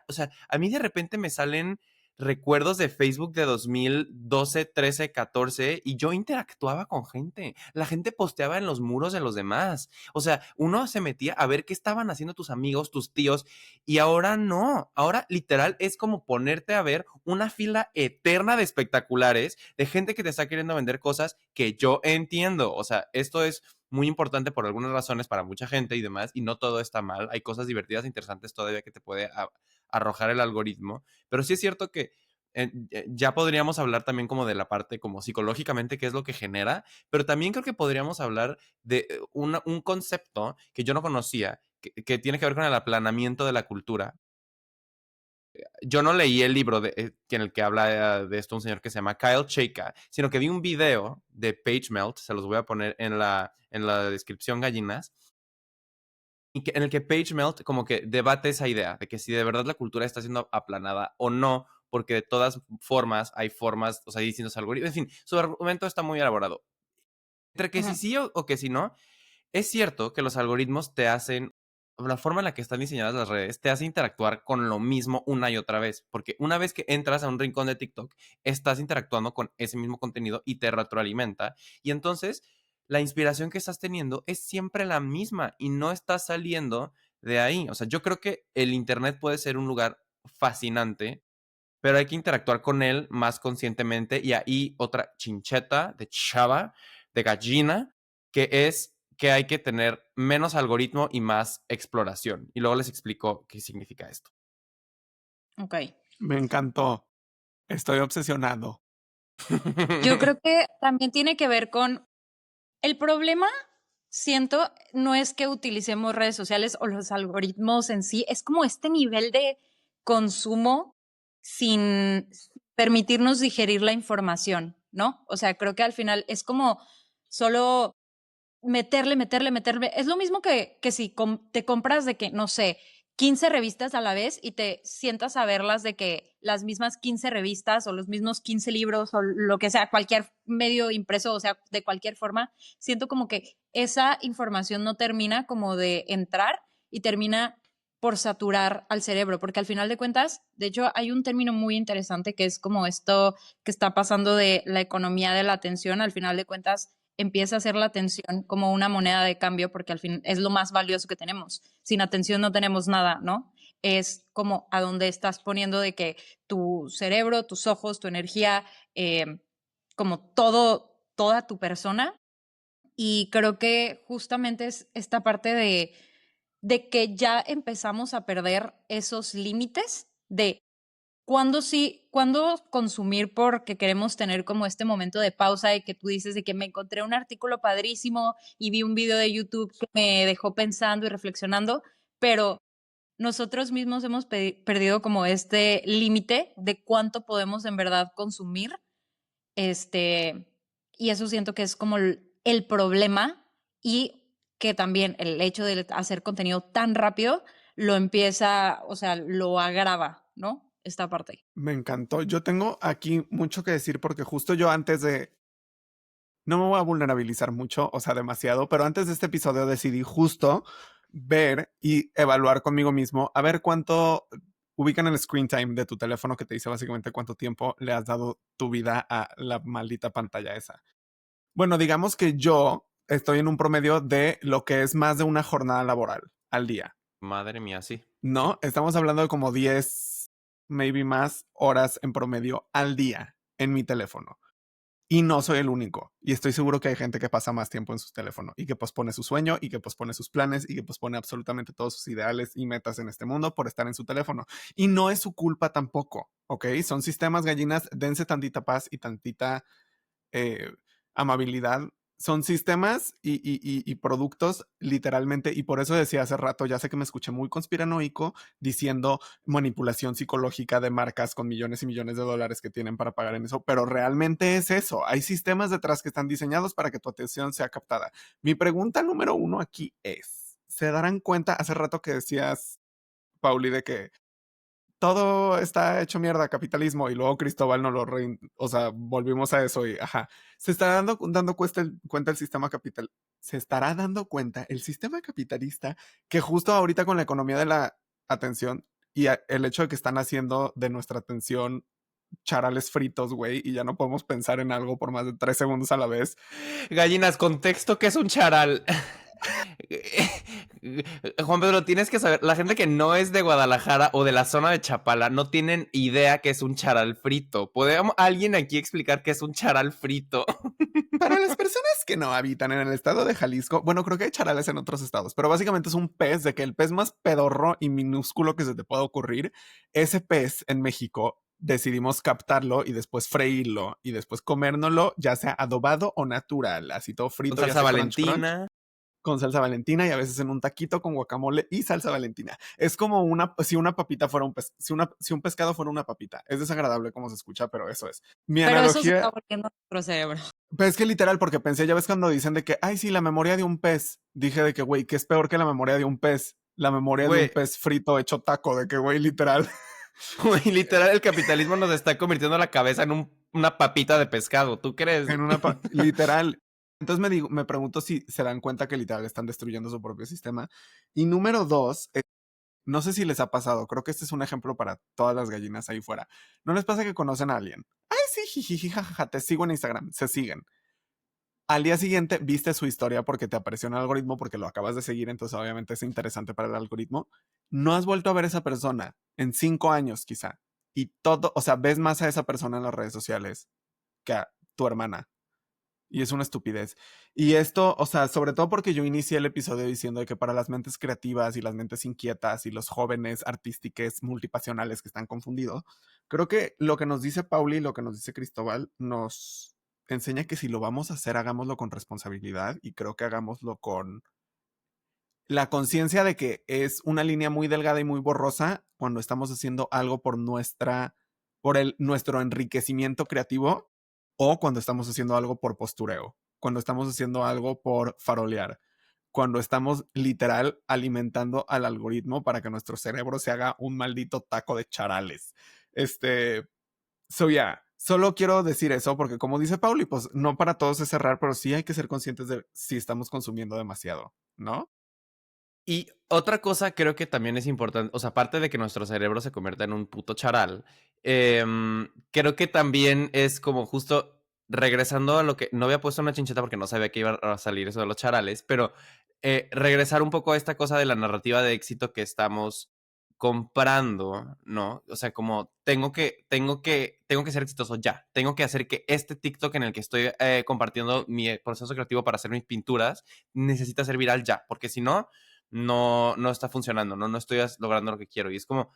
o sea, a mí de repente me salen recuerdos de Facebook de 2012, 13, 14 y yo interactuaba con gente. La gente posteaba en los muros de los demás. O sea, uno se metía a ver qué estaban haciendo tus amigos, tus tíos, y ahora no. Ahora literal es como ponerte a ver una fila eterna de espectaculares de gente que te está queriendo vender cosas que yo entiendo. O sea, esto es muy importante por algunas razones para mucha gente y demás, y no todo está mal. Hay cosas divertidas e interesantes todavía que te puede arrojar el algoritmo, pero sí es cierto que ya podríamos hablar también como de la parte como psicológicamente qué es lo que genera, pero también creo que podríamos hablar de un concepto que yo no conocía, que tiene que ver con el aplanamiento de la cultura. Yo no leí el libro en el que habla de esto un señor que se llama Kyle Chayka, sino que vi un video de PageMelt, se los voy a poner en la descripción, gallinas, en el que PageMelt como que debate esa idea de que si de verdad la cultura está siendo aplanada o no, porque de todas formas hay formas, o sea, hay distintos algoritmos. En fin, su argumento está muy elaborado. Entre que si Ujú. sí o que si no, es cierto que los algoritmos te hacen, la forma en la que están diseñadas las redes, te hace interactuar con lo mismo una y otra vez, porque una vez que entras a un rincón de TikTok, estás interactuando con ese mismo contenido y te retroalimenta, y entonces la inspiración que estás teniendo es siempre la misma y no estás saliendo de ahí. O sea, yo creo que el Internet puede ser un lugar fascinante, pero hay que interactuar con él más conscientemente. Y ahí otra chincheta de chava, de gallina, que es que hay que tener menos algoritmo y más exploración. Y luego les explico qué significa esto. Ok. Me encantó. Estoy obsesionado. Yo creo que también tiene que ver con el problema, siento, no es que utilicemos redes sociales o los algoritmos en sí, es como este nivel de consumo sin permitirnos digerir la información, ¿no? O sea, creo que al final es como solo meterle. Es lo mismo que si te compras de que, no sé, 15 revistas a la vez y te sientas a verlas de que las mismas 15 revistas o los mismos 15 libros o lo que sea, cualquier medio impreso, o sea, de cualquier forma, siento como que esa información no termina como de entrar y termina por saturar al cerebro, porque al final de cuentas, de hecho, hay un término muy interesante que es como esto que está pasando de la economía de la atención, al final de cuentas, empieza a ser la atención como una moneda de cambio, porque al fin es lo más valioso que tenemos. Sin atención no tenemos nada, ¿no? Es como a donde estás poniendo de que tu cerebro, tus ojos, tu energía, como todo, toda tu persona. Y creo que justamente es esta parte de que ya empezamos a perder esos límites de cuándo sí, cuándo consumir porque queremos tener como este momento de pausa y que tú dices de que me encontré un artículo padrísimo y vi un video de YouTube que me dejó pensando y reflexionando, pero nosotros mismos hemos perdido como este límite de cuánto podemos en verdad consumir, este, y eso siento que es como el problema y que también el hecho de hacer contenido tan rápido lo empieza, o sea, lo agrava, ¿no? Esta parte. Me encantó. Yo tengo aquí mucho que decir porque justo yo antes de... No me voy a vulnerabilizar mucho, o sea, demasiado, pero antes de este episodio decidí justo ver y evaluar conmigo mismo a ver cuánto ubican el screen time de tu teléfono que te dice básicamente cuánto tiempo le has dado tu vida a la maldita pantalla esa. Bueno, digamos que yo estoy en un promedio de lo que es más de una jornada laboral al día. Madre mía, sí. No, estamos hablando de como 10, maybe más horas en promedio al día en mi teléfono. Y no soy el único. Y estoy seguro que hay gente que pasa más tiempo en su teléfono y que pospone su sueño y que pospone sus planes y que pospone absolutamente todos sus ideales y metas en este mundo por estar en su teléfono. Y no es su culpa tampoco, ¿ok? Son sistemas, gallinas, dense tantita paz y tantita eh, amabilidad. Son sistemas y productos literalmente, y por eso decía hace rato, ya sé que me escuché muy conspiranoico diciendo manipulación psicológica de marcas con millones y millones de dólares que tienen para pagar en eso, pero realmente es eso. Hay sistemas detrás que están diseñados para que tu atención sea captada. Mi pregunta número uno aquí es, ¿se darán cuenta hace rato que decías, Pauli, de que todo está hecho mierda, capitalismo, y luego Cristóbal no lo o sea, volvimos a eso y ajá, se estará dando cuenta el sistema capital, se estará dando cuenta el sistema capitalista que justo ahorita con la economía de la atención y el hecho de que están haciendo de nuestra atención charales fritos, güey, y ya no podemos pensar en algo por más de 3 segundos a la vez. Gallinas, contexto, ¿qué es un charal? Juan Pedro, tienes que saber, la gente que no es de Guadalajara o de la zona de Chapala no tienen idea qué es un charal frito. ¿Puede alguien aquí explicar qué es un charal frito? Para las personas que no habitan en el estado de Jalisco, bueno, creo que hay charales en otros estados, pero básicamente es un pez de que el pez más pedorro y minúsculo que se te pueda ocurrir, ese pez en México decidimos captarlo y después freírlo y después comérnoslo, ya sea adobado o natural, así todo Con frito, ya salsa sea crunch, crunch, Valentina. con salsa Valentina y a veces en un taquito con guacamole y salsa Valentina. Es como si una papita fuera un pez, si un pescado fuera una papita. Es desagradable como se escucha, pero eso es. Mi Pero eso se está analogía, volviendo nuestro cerebro. pues es que literal, porque pensé, ya ves cuando dicen de que, ay, sí, la memoria de un pez. Dije de que, güey, ¿qué es peor que la memoria de un pez? La memoria de un Güey, pez frito hecho taco, de que, güey, literal. güey, literal, el capitalismo nos está convirtiendo la cabeza en una papita de pescado. ¿Tú crees? En una, literal. Entonces me pregunto si se dan cuenta que literal están destruyendo su propio sistema. Y número dos, no sé si les ha pasado, creo que este es un ejemplo para todas las gallinas ahí fuera. ¿No les pasa que conocen a alguien? Ay, sí, jijiji, jajaja, te sigo en Instagram, se siguen. Al día siguiente viste su historia porque te apareció en el algoritmo, porque lo acabas de seguir, entonces obviamente es interesante para el algoritmo. No has vuelto a ver a esa persona en 5 años quizá. Y todo, o sea, ves más a esa persona en las redes sociales que a tu hermana. Y es una estupidez. Y esto, o sea, sobre todo porque yo inicié el episodio diciendo de que para las mentes creativas y las mentes inquietas y los jóvenes artísticos multipasionales que están confundidos, creo que lo que nos dice Pauli y lo que nos dice Cristóbal nos enseña que si lo vamos a hacer, hagámoslo con responsabilidad y creo que hagámoslo con la conciencia de que es una línea muy delgada y muy borrosa cuando estamos haciendo algo por nuestro enriquecimiento creativo o cuando estamos haciendo algo por postureo, cuando estamos haciendo algo por farolear, cuando estamos literal alimentando al algoritmo para que nuestro cerebro se haga un maldito taco de charales. Solo quiero decir eso porque como dice Pauli, pues no para todos es cerrar, pero sí hay que ser conscientes de si estamos consumiendo demasiado, ¿no? Y otra cosa creo que también es importante, o sea, aparte de que nuestro cerebro se convierta en un puto charal, creo que también es como justo regresando a lo que no había puesto una chincheta porque no sabía que iba a salir eso de los charales, pero regresar un poco a esta cosa de la narrativa de éxito que estamos comprando, ¿no? O sea, como tengo que ser exitoso ya, tengo que hacer que este TikTok en el que estoy compartiendo mi proceso creativo para hacer mis pinturas necesita ser viral ya, porque si no no está funcionando, no estoy logrando lo que quiero. Y es como,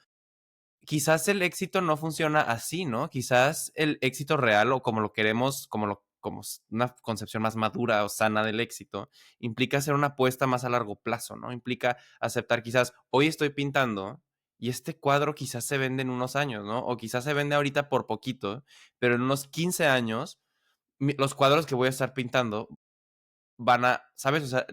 quizás el éxito no funciona así, ¿no? Quizás el éxito real o como lo queremos, como una concepción más madura o sana del éxito, implica hacer una apuesta más a largo plazo, ¿no? Implica aceptar quizás, hoy estoy pintando y este cuadro quizás se vende en unos años, ¿no? O quizás se vende ahorita por poquito, pero en unos 15 años, los cuadros que voy a estar pintando van a, ¿sabes? O sea,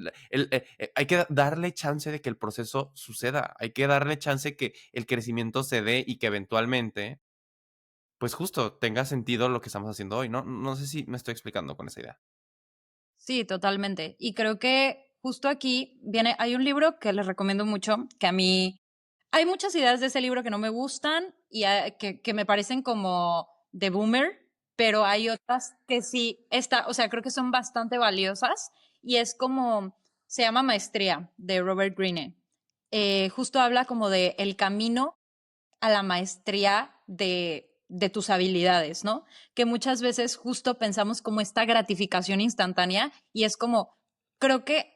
hay que darle chance de que el proceso suceda, hay que darle chance que el crecimiento se dé y que eventualmente, pues justo tenga sentido lo que estamos haciendo hoy, ¿no? No sé si me estoy explicando con esa idea. Sí, totalmente. Y creo que justo aquí hay un libro que les recomiendo mucho, que a mí hay muchas ideas de ese libro que no me gustan y que me parecen como de boomer, pero hay otras que sí o sea, creo que son bastante valiosas y es como, se llama Maestría de Robert Greene. Justo habla como de el camino a la maestría de tus habilidades, ¿no? Que muchas veces justo pensamos como esta gratificación instantánea y es como, creo que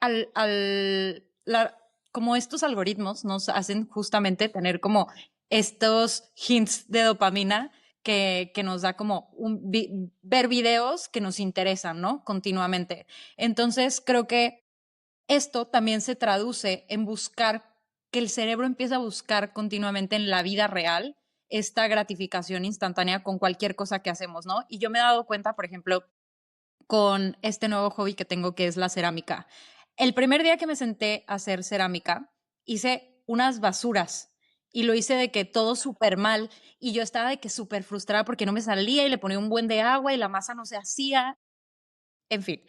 como estos algoritmos nos hacen justamente tener como estos hints de dopamina que nos da como ver videos que nos interesan, ¿no? Continuamente. Entonces, creo que esto también se traduce en buscar, que el cerebro empieza a buscar continuamente en la vida real esta gratificación instantánea con cualquier cosa que hacemos, ¿no? Y yo me he dado cuenta, por ejemplo, con este nuevo hobby que tengo que es la cerámica. El primer día que me senté a hacer cerámica, hice unas basuras y lo hice de que todo súper mal y yo estaba de que súper frustrada porque no me salía y le ponía un buen de agua y la masa no se hacía. En fin,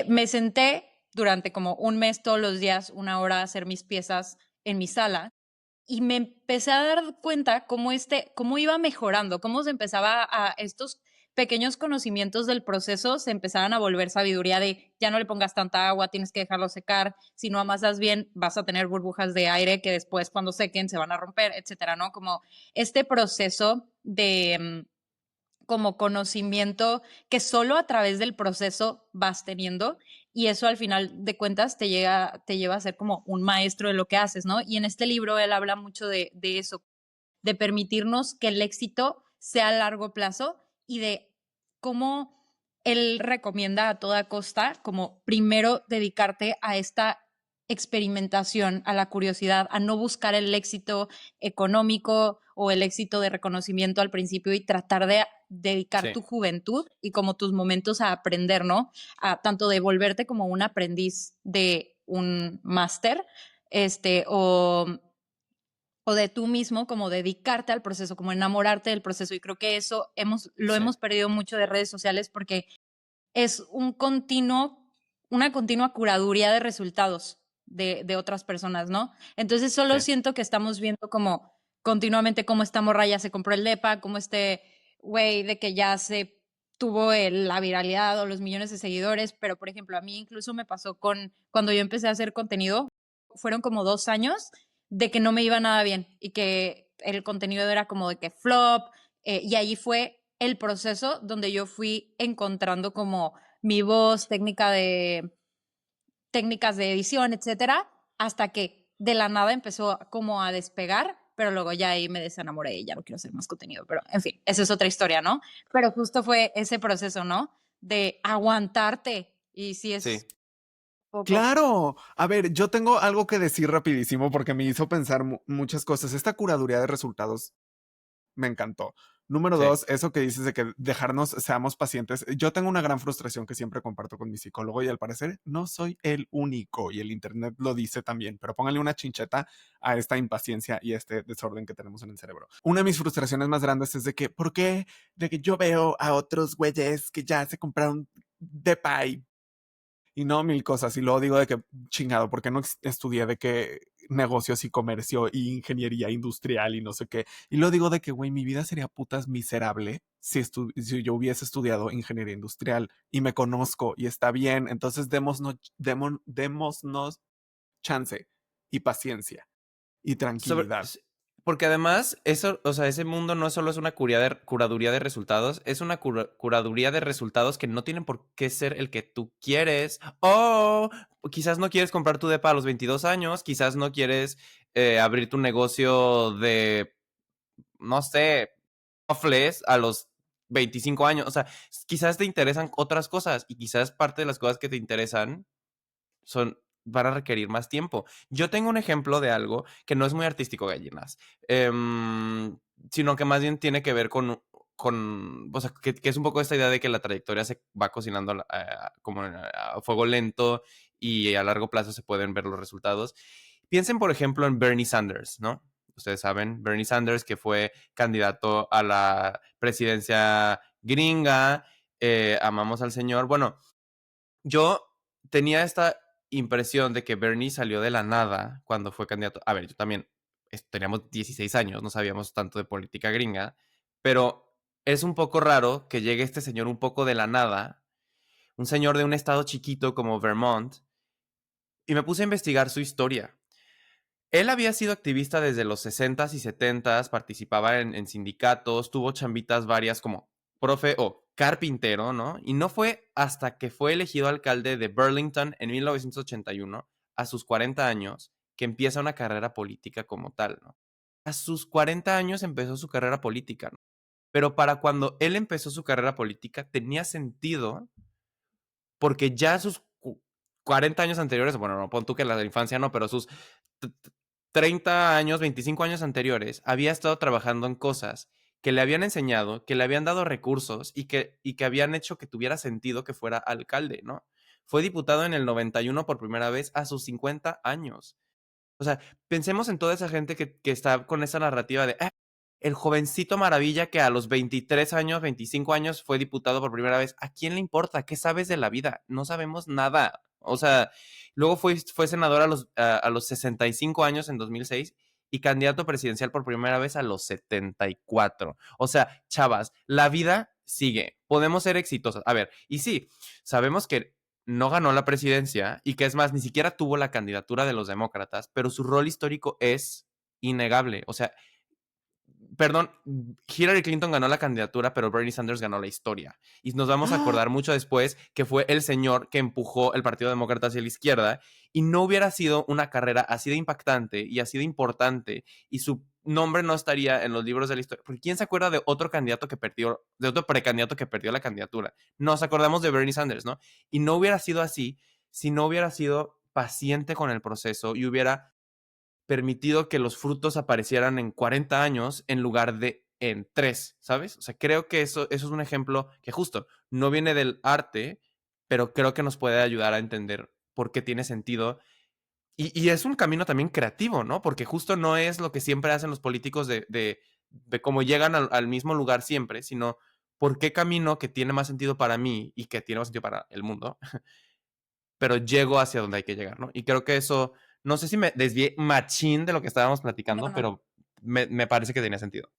me senté durante como un mes todos los días, 1 hora a hacer mis piezas en mi sala y me empecé a dar cuenta cómo iba mejorando, cómo se empezaba a estos pequeños conocimientos del proceso se empezaban a volver sabiduría de ya no le pongas tanta agua, tienes que dejarlo secar, si no amasas bien vas a tener burbujas de aire que después cuando sequen se van a romper, etcétera, ¿no? Como este proceso de como conocimiento que solo a través del proceso vas teniendo y eso al final de cuentas te lleva a ser como un maestro de lo que haces, ¿no? Y en este libro él habla mucho de eso, de permitirnos que el éxito sea a largo plazo y de cómo él recomienda a toda costa como primero dedicarte a esta experimentación, a la curiosidad, a no buscar el éxito económico o el éxito de reconocimiento al principio y tratar de dedicar Sí. tu juventud y como tus momentos a aprender, ¿no? A tanto de volverte como un aprendiz de un máster, o de tú mismo, como dedicarte al proceso, como enamorarte del proceso. Y creo que eso lo Sí. hemos perdido mucho de redes sociales porque es una continua curaduría de resultados de otras personas, ¿no? Entonces solo Sí. siento que estamos viendo como continuamente cómo esta morra ya se compró el depa, cómo este güey de que ya se tuvo la viralidad o los millones de seguidores, pero por ejemplo a mí incluso me pasó cuando yo empecé a hacer contenido, fueron como 2 años de que no me iba nada bien y que el contenido era como de que flop, y ahí fue el proceso donde yo fui encontrando como mi voz, técnicas de edición, etcétera, hasta que de la nada empezó como a despegar, pero luego ya ahí me desenamoré y ya no quiero hacer más contenido, pero en fin, esa es otra historia, ¿no? Pero justo fue ese proceso, ¿no? De aguantarte y si Sí. es poco. Claro. A ver, yo tengo algo que decir rapidísimo porque me hizo pensar muchas cosas. Esta curaduría de resultados me encantó. Número Sí. dos, eso que dices de que dejarnos, seamos pacientes. Yo tengo una gran frustración que siempre comparto con mi psicólogo y al parecer no soy el único y el internet lo dice también, pero pónganle una chincheta a esta impaciencia y este desorden que tenemos en el cerebro. Una de mis frustraciones más grandes es de que, ¿por qué? De que yo veo a otros güeyes que ya se compraron depa y no mil cosas. Y luego digo de que chingado, porque no estudié de que negocios y comercio y ingeniería industrial y no sé qué. Y luego digo de que, güey, mi vida sería putas miserable si yo hubiese estudiado ingeniería industrial y me conozco y está bien. Entonces démonos chance y paciencia y tranquilidad. Porque además, eso, o sea, ese mundo no solo es una curaduría de resultados, es una curaduría de resultados que no tienen por qué ser el que tú quieres. O quizás no quieres comprar tu depa a los 22 años, quizás no quieres abrir tu negocio de, no sé, waffles a los 25 años. O sea, quizás te interesan otras cosas y quizás parte de las cosas que te interesan van a requerir más tiempo. Yo tengo un ejemplo de algo que no es muy artístico, gallinas, sino que más bien tiene que ver o sea, que es un poco esta idea de que la trayectoria se va cocinando como a fuego lento y a largo plazo se pueden ver los resultados. Piensen, por ejemplo, en Bernie Sanders, ¿no? Ustedes saben, Bernie Sanders, que fue candidato a la presidencia gringa, amamos al señor. Bueno, yo tenía esta impresión de que Bernie salió de la nada cuando fue candidato. A ver, yo también teníamos 16 años, no sabíamos tanto de política gringa, pero es un poco raro que llegue este señor un poco de la nada, un señor de un estado chiquito como Vermont, y me puse a investigar su historia. Él había sido activista desde los 60s y 70s, participaba en sindicatos, tuvo chambitas varias como profe o carpintero, ¿no? Y no fue hasta que fue elegido alcalde de Burlington en 1981, a sus 40 años, que empieza una carrera política como tal, ¿no? A sus 40 años empezó su carrera política, ¿no? Pero para cuando él empezó su carrera política tenía sentido porque ya sus 40 años anteriores, bueno, no pon tú que la infancia no, pero sus 30 años, 25 años anteriores, había estado trabajando en cosas que le habían enseñado, que le habían dado recursos y que habían hecho que tuviera sentido que fuera alcalde, ¿no? Fue diputado en el 91 por primera vez a sus 50 años. O sea, pensemos en toda esa gente que está con esa narrativa de el jovencito maravilla que a los 23 años, 25 años fue diputado por primera vez. ¿A quién le importa? ¿Qué sabes de la vida? No sabemos nada. O sea, luego fue senador a los 65 años en 2006 y candidato presidencial por primera vez a los 74. O sea, chavas, la vida sigue. Podemos ser exitosos. A ver, y sí, sabemos que no ganó la presidencia y que es más, ni siquiera tuvo la candidatura de los demócratas, pero su rol histórico es innegable. O sea, perdón, Hillary Clinton ganó la candidatura, pero Bernie Sanders ganó la historia. Y nos vamos a acordar mucho después que fue el señor que empujó el Partido Demócrata hacia la izquierda y no hubiera sido una carrera así de impactante y así de importante y su nombre no estaría en los libros de la historia. Porque ¿quién se acuerda de otro candidato que perdió, de otro precandidato que perdió la candidatura? Nos acordamos de Bernie Sanders, ¿no? Y no hubiera sido así si no hubiera sido paciente con el proceso y hubiera permitido que los frutos aparecieran en 40 años en lugar de en 3, ¿sabes? O sea, creo que eso es un ejemplo que justo no viene del arte, pero creo que nos puede ayudar a entender por qué tiene sentido. Y es un camino también creativo, ¿no? Porque justo no es lo que siempre hacen los políticos de cómo llegan al mismo lugar siempre, sino por qué camino que tiene más sentido para mí y que tiene más sentido para el mundo, pero llego hacia donde hay que llegar, ¿no? Y creo que eso, no sé si me desvié machín de lo que estábamos No, platicando, no. pero me parece que tenía sentido.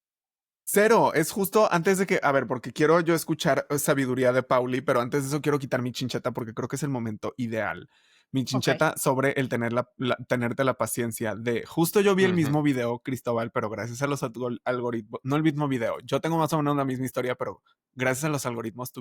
Cero, es justo antes de que, a ver, porque quiero yo escuchar sabiduría de Pauli, pero antes de eso quiero quitar mi chincheta porque creo que es el momento ideal. Mi Ok. chincheta sobre el tenerte la paciencia de, justo yo vi el Ujú. mismo video, Cristóbal, pero gracias a los algoritmos, no el mismo video, yo tengo más o menos la misma historia, pero gracias a los algoritmos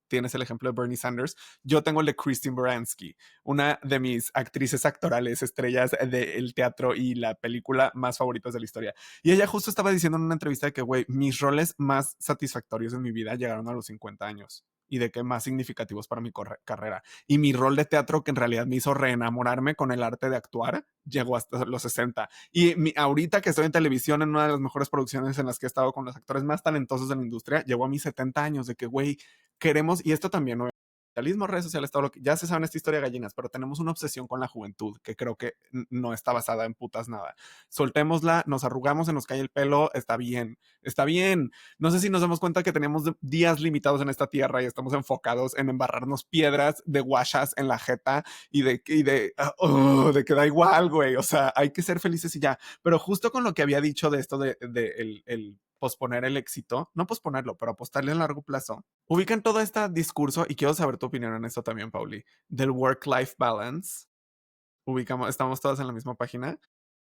tienes el ejemplo de Bernie Sanders, yo tengo el de Christine Baranski, una de mis actrices actorales, estrellas del teatro y la película más favoritas de la historia. Y ella justo estaba diciendo en una entrevista de que, güey, mis roles más satisfactorios en mi vida llegaron a los 50 años y de que más significativos para mi carrera. Y mi rol de teatro que en realidad me hizo reenamorarme con el arte de actuar llegó hasta los 60. Y ahorita que estoy en televisión en una de las mejores producciones en las que he estado con los actores más talentosos de la industria, llegó a mis 70 años de que, güey, queremos, y esto también, ¿no? Capitalismo, redes sociales, todo lo que ya se sabe en esta historia de gallinas, pero tenemos una obsesión con la juventud que creo que no está basada en putas nada. Soltémosla, nos arrugamos, se nos cae el pelo, está bien, está bien. No sé si nos damos cuenta que tenemos días limitados en esta tierra y estamos enfocados en embarrarnos piedras de guachas en la jeta de que da igual, güey. O sea, hay que ser felices y ya. Pero justo con lo que había dicho de esto de el posponer el éxito, no posponerlo, pero apostarle a largo plazo. Ubican todo este discurso y quiero saber tu opinión en esto también, Pauli, del work-life balance. Ubicamos, estamos todas en la misma página.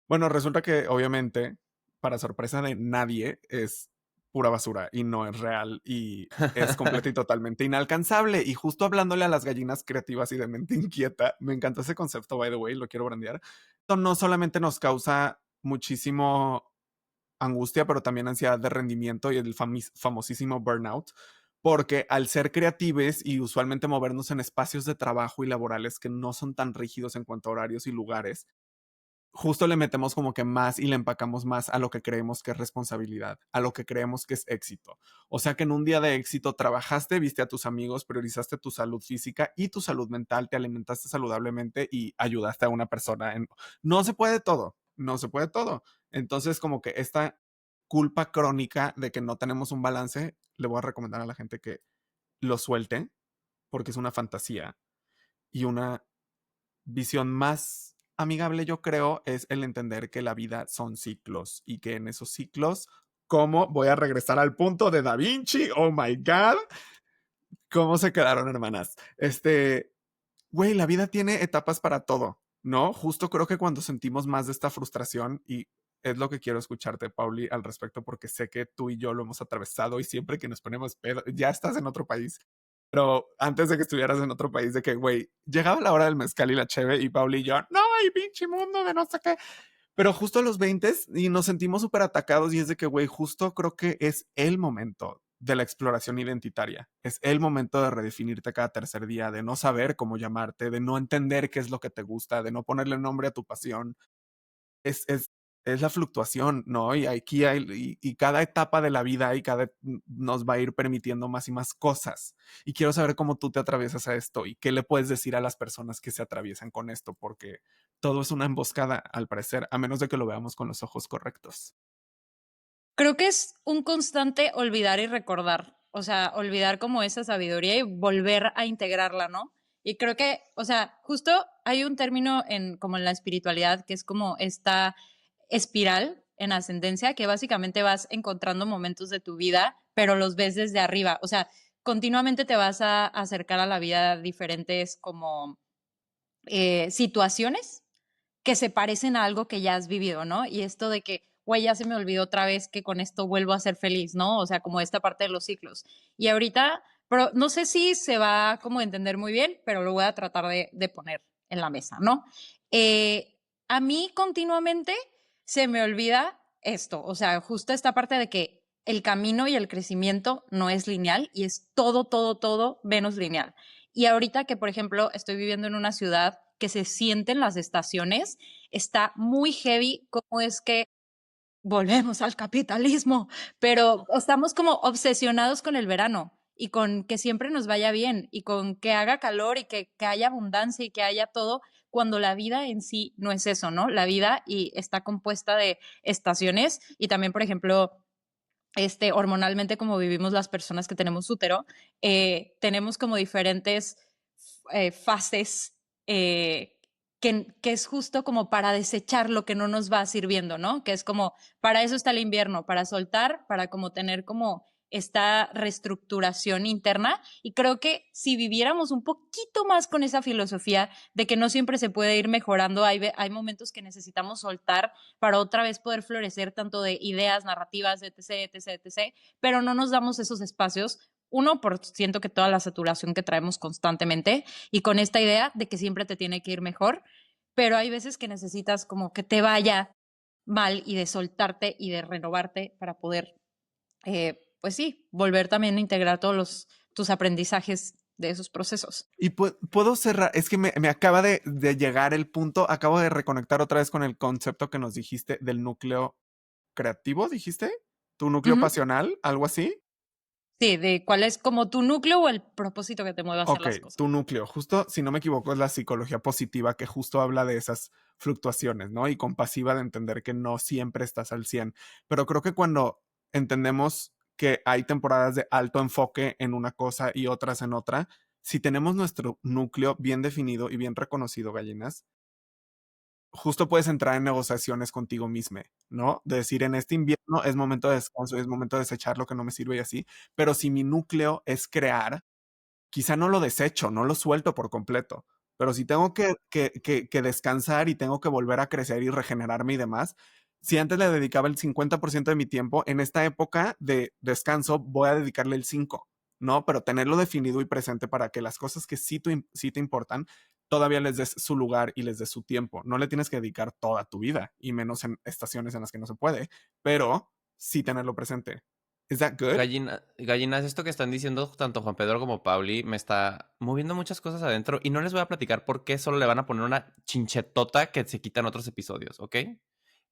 Bueno, resulta que obviamente, para sorpresa de nadie, es pura basura y no es real y es completa y totalmente inalcanzable. Y justo hablándole a las gallinas creativas y de mente inquieta, me encantó ese concepto, by the way, lo quiero brandear. Esto no solamente nos causa muchísimo angustia, pero también ansiedad de rendimiento y el famosísimo burnout, porque al ser creativos y usualmente movernos en espacios de trabajo y laborales que no son tan rígidos en cuanto a horarios y lugares, justo le metemos como que más y le empacamos más a lo que creemos que es responsabilidad, a lo que creemos que es éxito. O sea que en un día de éxito trabajaste, viste a tus amigos, priorizaste tu salud física y tu salud mental, te alimentaste saludablemente y ayudaste a una persona. No se puede todo, no se puede todo. Entonces como que esta culpa crónica de que no tenemos un balance, le voy a recomendar a la gente que lo suelte porque es una fantasía y una visión más amigable, yo creo, es el entender que la vida son ciclos y que en esos ciclos, ¿cómo voy a regresar al punto de Da Vinci? Oh my God, ¿cómo se quedaron, hermanas? Güey, la vida tiene etapas para todo, ¿no? Justo creo que cuando sentimos más de esta frustración y es lo que quiero escucharte, Pauli, al respecto, porque sé que tú y yo lo hemos atravesado y siempre que nos ponemos pedo, ya estás en otro país, pero antes de que estuvieras en otro país, de que, güey, llegaba la hora del mezcal y la cheve y Pauli y yo, no, y pinche mundo de no sé qué. Pero justo a los 20 y nos sentimos súper atacados y es de que, güey, justo creo que es el momento de la exploración identitaria. Es el momento de redefinirte cada tercer día, de no saber cómo llamarte, de no entender qué es lo que te gusta, de no ponerle nombre a tu pasión. Es, es, es la fluctuación, ¿no? Y aquí y cada etapa de la vida y nos va a ir permitiendo más y más cosas. Y quiero saber cómo tú te atraviesas a esto y qué le puedes decir a las personas que se atraviesan con esto, porque todo es una emboscada, al parecer, a menos de que lo veamos con los ojos correctos. Creo que es un constante olvidar y recordar, o sea, olvidar como esa sabiduría y volver a integrarla, ¿no? Y creo que, o sea, justo hay un término como en la espiritualidad que es como esta espiral en ascendencia que básicamente vas encontrando momentos de tu vida, pero los ves desde arriba. O sea, continuamente te vas a acercar a la vida diferentes como situaciones que se parecen a algo que ya has vivido, ¿no? Y esto de que, güey, ya se me olvidó otra vez que con esto vuelvo a ser feliz, ¿no? O sea, como esta parte de los ciclos. Y ahorita, pero no sé si se va como a entender muy bien, pero lo voy a tratar de poner en la mesa, ¿no? A mí continuamente se me olvida esto, o sea, justo esta parte de que el camino y el crecimiento no es lineal y es todo, todo, todo menos lineal. Y ahorita que, por ejemplo, estoy viviendo en una ciudad que se sienten las estaciones, está muy heavy cómo es que volvemos al capitalismo, pero estamos como obsesionados con el verano y con que siempre nos vaya bien y con que haga calor y que haya abundancia y que haya todo, cuando la vida en sí no es eso, ¿no? La vida y está compuesta de estaciones y también, por ejemplo, hormonalmente como vivimos las personas que tenemos útero, tenemos como diferentes fases que es justo como para desechar lo que no nos va sirviendo, ¿no? Que es como, para eso está el invierno, para soltar, para como tener como esta reestructuración interna. Y creo que si viviéramos un poquito más con esa filosofía de que no siempre se puede ir mejorando, hay momentos que necesitamos soltar para otra vez poder florecer tanto de ideas, narrativas, etc., etc., etc., pero no nos damos esos espacios. Uno, por siento que toda la saturación que traemos constantemente y con esta idea de que siempre te tiene que ir mejor, pero hay veces que necesitas como que te vaya mal y de soltarte y de renovarte para poder, pues sí, volver también a integrar todos tus aprendizajes de esos procesos. Y puedo cerrar, es que me acaba de llegar el punto, acabo de reconectar otra vez con el concepto que nos dijiste del núcleo creativo, dijiste, tu núcleo pasional, algo así. Sí, de cuál es como tu núcleo o el propósito que te mueve a hacer Ok, las cosas. tu núcleo, justo, si no me equivoco, es la psicología positiva que justo habla de esas fluctuaciones, ¿no? Y compasiva de entender que no siempre estás al 100. Pero creo que cuando entendemos que hay temporadas de alto enfoque en una cosa y otras en otra, si tenemos nuestro núcleo bien definido y bien reconocido, gallinas, justo puedes entrar en negociaciones contigo mismo, ¿no? De decir, en este invierno es momento de descanso, es momento de desechar lo que no me sirve y así. Pero si mi núcleo es crear, quizá no lo desecho, no lo suelto por completo, pero si tengo que descansar y tengo que volver a crecer y regenerarme y demás, si antes le dedicaba el 50% de mi tiempo, en esta época de descanso voy a dedicarle el 5%, ¿no? Pero tenerlo definido y presente para que las cosas que sí te importan, todavía les des su lugar y les des su tiempo. No le tienes que dedicar toda tu vida, y menos en estaciones en las que no se puede, pero sí tenerlo presente. ¿Is that good? Gallinas, esto que están diciendo tanto Juan Pedro como Pauli me está moviendo muchas cosas adentro y no les voy a platicar por qué solo le van a poner una chinchetota que se quita en otros episodios, ¿ok?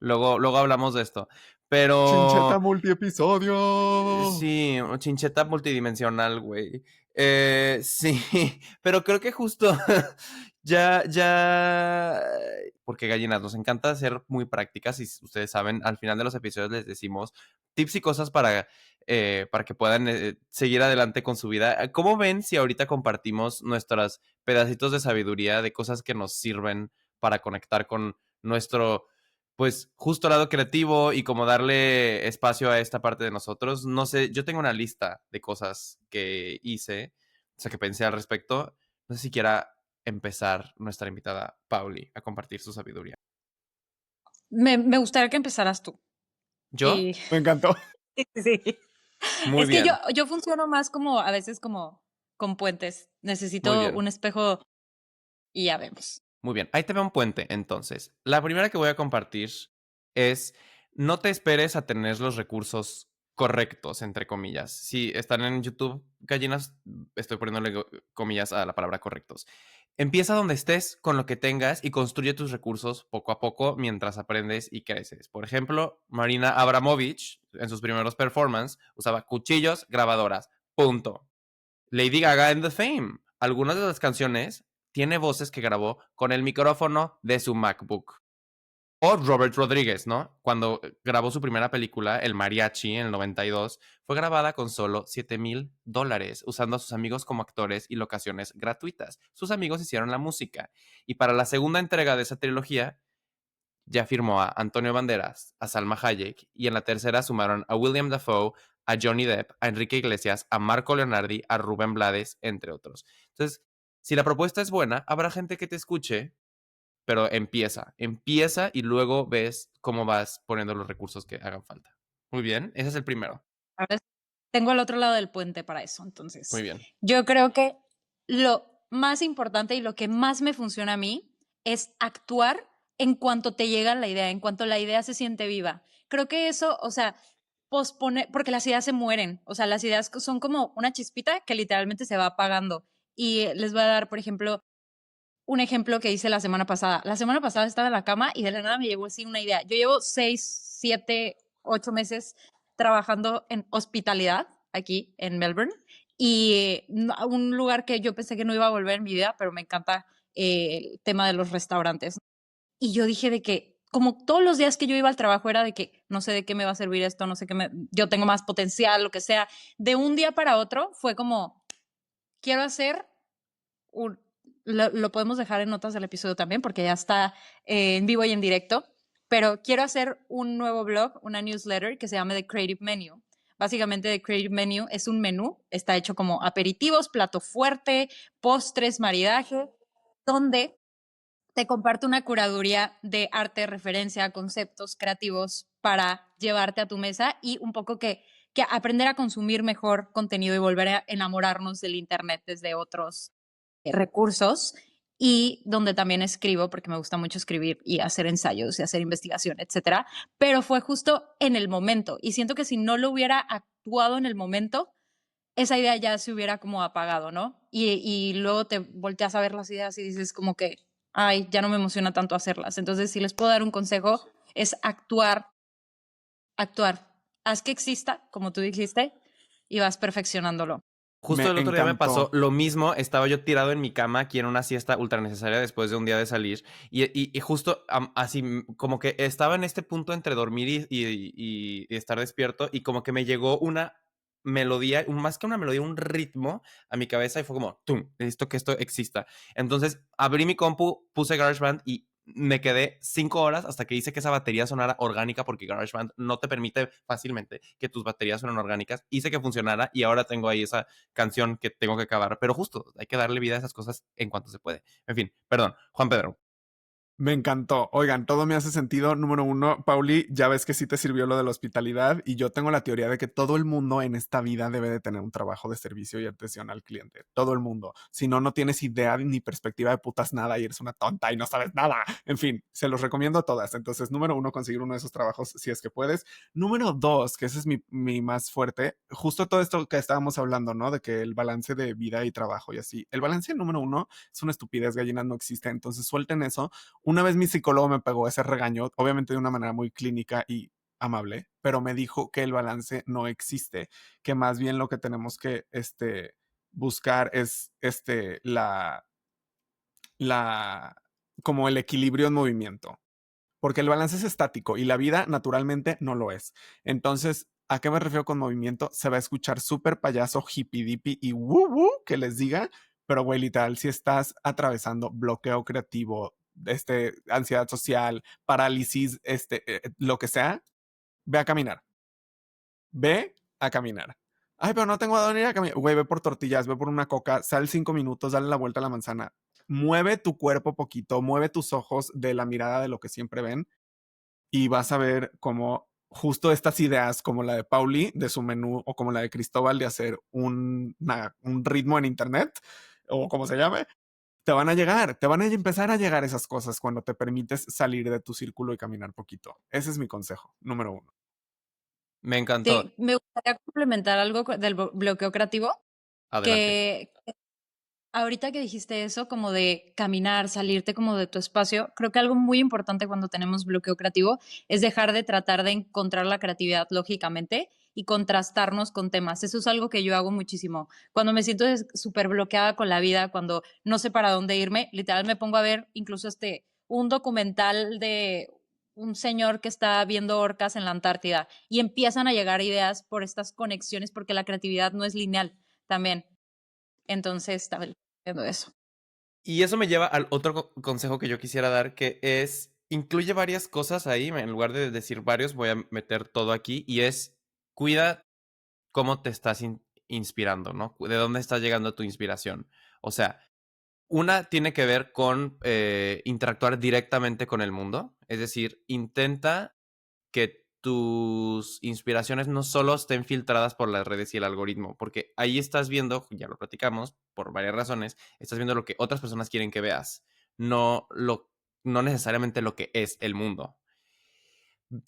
Luego hablamos de esto. Chincheta Pero multiepisodio. sí, chincheta multidimensional, güey. Sí, pero creo que justo ya, porque gallinas, nos encanta ser muy prácticas y ustedes saben, al final de los episodios les decimos tips y cosas para que puedan seguir adelante con su vida. ¿Cómo ven si ahorita compartimos nuestros pedacitos de sabiduría de cosas que nos sirven para conectar con nuestro pues justo lado creativo y como darle espacio a esta parte de nosotros? No sé, yo tengo una lista de cosas que hice, o sea, que pensé al respecto. No sé si quiera empezar nuestra invitada Pauli a compartir su sabiduría. Me gustaría que empezaras tú. ¿Yo? Y Me encantó. sí. Muy Es que yo, bien, yo funciono más como a veces como con puentes. muy Necesito bien, un espejo y ya vemos. muy bien. Ahí te veo un puente, entonces. La primera que voy a compartir es, no te esperes a tener los recursos correctos, entre comillas. Si están en YouTube, gallinas, estoy poniéndole comillas a la palabra correctos. Empieza donde estés con lo que tengas y construye tus recursos poco a poco mientras aprendes y creces. Por ejemplo, Marina Abramovich, en sus primeros performances, usaba cuchillos, grabadoras. Punto. Lady Gaga en The Fame. Algunas de las canciones tiene voces que grabó con el micrófono de su MacBook. O Robert Rodríguez, ¿no? Cuando grabó su primera película, El Mariachi, en el 92, fue grabada con solo $7,000, usando a sus amigos como actores y locaciones gratuitas. Sus amigos hicieron la música. Y para la segunda entrega de esa trilogía, ya firmó a Antonio Banderas, a Salma Hayek, y en la tercera sumaron a William Dafoe, a Johnny Depp, a Enrique Iglesias, a Marco Leonardi, a Rubén Blades, entre otros. Entonces, si la propuesta es buena, habrá gente que te escuche, pero empieza y luego ves cómo vas poniendo los recursos que hagan falta. Muy bien, ese es el primero. Ahora tengo el otro lado del puente para eso. Muy Entonces, bien. yo creo que lo más importante y lo que más me funciona a mí es actuar en cuanto te llega la idea, en cuanto la idea se siente viva. Creo que eso, o sea, pospone, porque las ideas se mueren, o sea, las ideas son como una chispita que literalmente se va apagando. Y les voy a dar, por ejemplo, un ejemplo que hice la semana pasada. La semana pasada estaba en la cama y de la nada me llegó así una idea. Yo llevo 6, 7, 8 meses trabajando en hospitalidad aquí en Melbourne y un lugar que yo pensé que no iba a volver en mi vida, pero me encanta el tema de los restaurantes. Y yo dije de que, como todos los días que yo iba al trabajo era de que no sé de qué me va a servir esto, no sé qué yo tengo más potencial, lo que sea. De un día para otro fue como, quiero hacer un, lo podemos dejar en notas del episodio también porque ya está en vivo y en directo, pero quiero hacer un nuevo blog, una newsletter que se llama The Creative Menu. Básicamente The Creative Menu es un menú, está hecho como aperitivos, plato fuerte, postres, maridaje, donde te comparto una curaduría de arte, referencia, conceptos creativos para llevarte a tu mesa y un poco que aprender a consumir mejor contenido y volver a enamorarnos del Internet desde otros recursos y donde también escribo, porque me gusta mucho escribir y hacer ensayos y hacer investigación, etcétera. Pero fue justo en el momento y siento que si no lo hubiera actuado en el momento, esa idea ya se hubiera como apagado, ¿no? Y luego te volteas a ver las ideas y dices como que, ay, ya no me emociona tanto hacerlas. Entonces, si les puedo dar un consejo, es actuar, actuar. Haz que exista, como tú dijiste, y vas perfeccionándolo. Justo Me el otro día me pasó encantó. lo mismo, estaba yo tirado en mi cama aquí en una siesta ultra necesaria después de un día de salir y justo así como que estaba en este punto entre dormir y estar despierto y como que me llegó una melodía, más que una melodía, un ritmo a mi cabeza y fue como, ¡tum! Necesito que esto exista. Entonces abrí mi compu, puse GarageBand y me quedé 5 horas hasta que hice que esa batería sonara orgánica porque GarageBand no te permite fácilmente que tus baterías suenen orgánicas. Hice que funcionara y ahora tengo ahí esa canción que tengo que acabar, pero justo hay que darle vida a esas cosas en cuanto se puede. En fin, perdón, Juan Pedro. Me encantó. Oigan, todo me hace sentido. Número uno, Pauli, ya ves que sí te sirvió lo de la hospitalidad y yo tengo la teoría de que todo el mundo en esta vida debe de tener un trabajo de servicio y atención al cliente. Todo el mundo. Si no, no tienes idea ni perspectiva de putas nada y eres una tonta y no sabes nada. En fin, se los recomiendo a todas. Entonces, número uno, conseguir uno de esos trabajos si es que puedes. Número dos, que ese es mi más fuerte, justo todo esto que estábamos hablando, ¿no? De que el balance de vida y trabajo y así. El balance número uno es una estupidez, gallinas, no existe. Entonces, suelten eso. Una vez mi psicólogo me pegó ese regaño, obviamente de una manera muy clínica y amable, pero me dijo que el balance no existe, que más bien lo que tenemos que buscar es la, como el equilibrio en movimiento, porque el balance es estático y la vida naturalmente no lo es. Entonces, ¿a qué me refiero con movimiento? Se va a escuchar súper payaso, hippie dippy y woo que les diga, pero güey, literal, si estás atravesando bloqueo creativo, ansiedad social, parálisis, lo que sea, ve a caminar. Ve a caminar. Ay, pero no tengo a dónde ir a caminar. Güey, ve por tortillas, ve por una coca, sal 5 minutos, dale la vuelta a la manzana. Mueve tu cuerpo poquito, mueve tus ojos de la mirada de lo que siempre ven y vas a ver cómo justo estas ideas como la de Pauli de su menú o como la de Cristóbal de hacer un ritmo en internet o como se llame, te van a llegar, te van a empezar a llegar esas cosas cuando te permites salir de tu círculo y caminar poquito. Ese es mi consejo, número uno. Me encantó. Sí, me gustaría complementar algo del bloqueo creativo, Adelante. que ahorita que dijiste eso, como de caminar, salirte como de tu espacio, creo que algo muy importante cuando tenemos bloqueo creativo es dejar de tratar de encontrar la creatividad lógicamente y contrastarnos con temas. Eso es algo que yo hago muchísimo. Cuando me siento súper bloqueada con la vida, cuando no sé para dónde irme, literal me pongo a ver incluso un documental de un señor que está viendo orcas en la Antártida y empiezan a llegar ideas por estas conexiones porque la creatividad no es lineal también. Entonces, estaba viendo eso. Y eso me lleva al otro consejo que yo quisiera dar, que es incluye varias cosas ahí. En lugar de decir varios, voy a meter todo aquí. Y es, cuida cómo te estás inspirando, ¿no? De dónde está llegando tu inspiración. O sea, una tiene que ver con interactuar directamente con el mundo. Es decir, intenta que tus inspiraciones no solo estén filtradas por las redes y el algoritmo, porque ahí estás viendo, ya lo platicamos, por varias razones, estás viendo lo que otras personas quieren que veas, no necesariamente lo que es el mundo.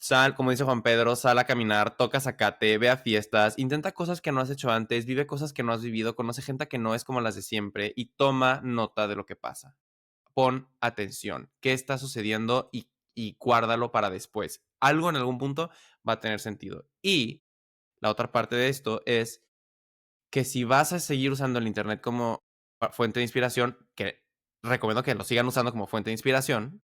Sal, como dice Juan Pedro, sal a caminar, toca zacate, ve a fiestas, intenta cosas que no has hecho antes, vive cosas que no has vivido, conoce gente que no es como las de siempre y toma nota de lo que pasa. Pon atención, qué está sucediendo y guárdalo para después. Algo en algún punto va a tener sentido. Y la otra parte de esto es que si vas a seguir usando el Internet como fuente de inspiración, que recomiendo que lo sigan usando como fuente de inspiración,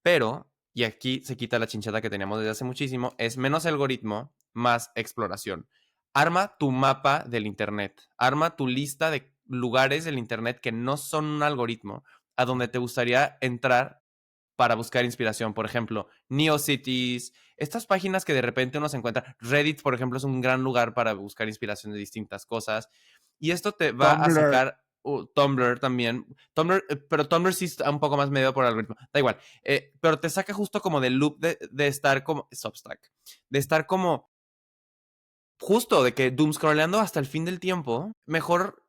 pero, y aquí se quita la chincheta que teníamos desde hace muchísimo, es menos algoritmo, más exploración. Arma tu mapa del Internet, arma tu lista de lugares del Internet que no son un algoritmo, a donde te gustaría entrar para buscar inspiración. Por ejemplo, NeoCities, estas páginas que de repente uno se encuentra. Reddit, por ejemplo, es un gran lugar para buscar inspiración de distintas cosas. Y esto te va a Tumblr. sacar Tumblr también. Tumblr, pero Tumblr sí está un poco más medio por el algoritmo. Da igual. Pero te saca justo como del loop de estar como Substack. De estar como justo de que doomscrolleando hasta el fin del tiempo, mejor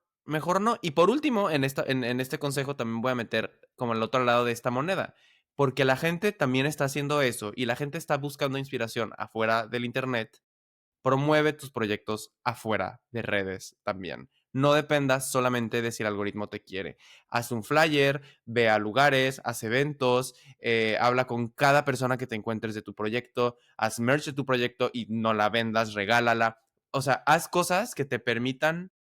no. Y por último, en este consejo también voy a meter como el otro lado de esta moneda, porque la gente también está haciendo eso y la gente está buscando inspiración afuera del Internet. Promueve tus proyectos afuera de redes también. No dependas solamente de si el algoritmo te quiere. Haz un flyer, ve a lugares, haz eventos, habla con cada persona que te encuentres de tu proyecto, haz merch de tu proyecto y no la vendas, regálala. O sea, haz cosas que te permitan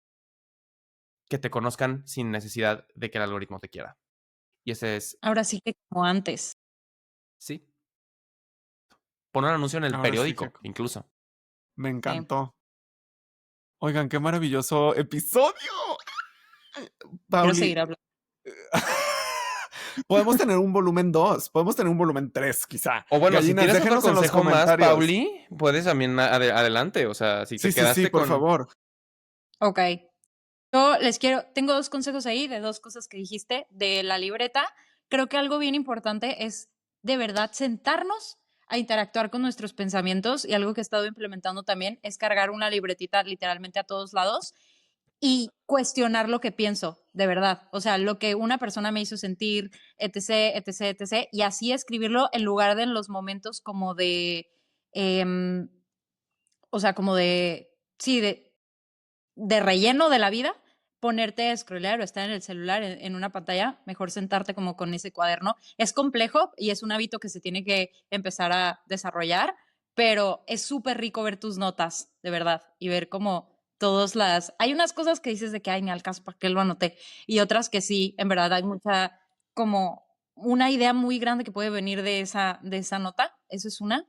que te conozcan sin necesidad de que el algoritmo te quiera. Y ese es, Ahora sí que como antes. sí, pon un anuncio en el Ahora sí que periódico, incluso. me Sí. encantó. Oigan, qué maravilloso episodio. Quiero Pauli, seguir hablando. podemos tener un volumen 2, podemos tener un volumen 3, quizá. O bueno, si Gallinas, tienes otro déjenos en los consejo más, comentarios. Pauli, puedes también adelante. O sea, si te Sí, quedaste por con... favor. Ok. Yo tengo dos consejos ahí de dos cosas que dijiste de la libreta. Creo que algo bien importante es de verdad sentarnos a interactuar con nuestros pensamientos y algo que he estado implementando también es cargar una libretita literalmente a todos lados y cuestionar lo que pienso, de verdad. O sea, lo que una persona me hizo sentir, etc., etc., etc., y así escribirlo en lugar de en los momentos como de, em, o sea, como de, sí, de relleno de la vida, ponerte a scrollear o estar en el celular en una pantalla, mejor sentarte como con ese cuaderno. Es complejo y es un hábito que se tiene que empezar a desarrollar, pero es súper rico ver tus notas, de verdad, y ver cómo todas las... Hay unas cosas que dices de que, ay, ni al caso, ¿para qué lo anoté? Y otras que sí, en verdad, hay mucha, como una idea muy grande que puede venir de esa nota, eso es una.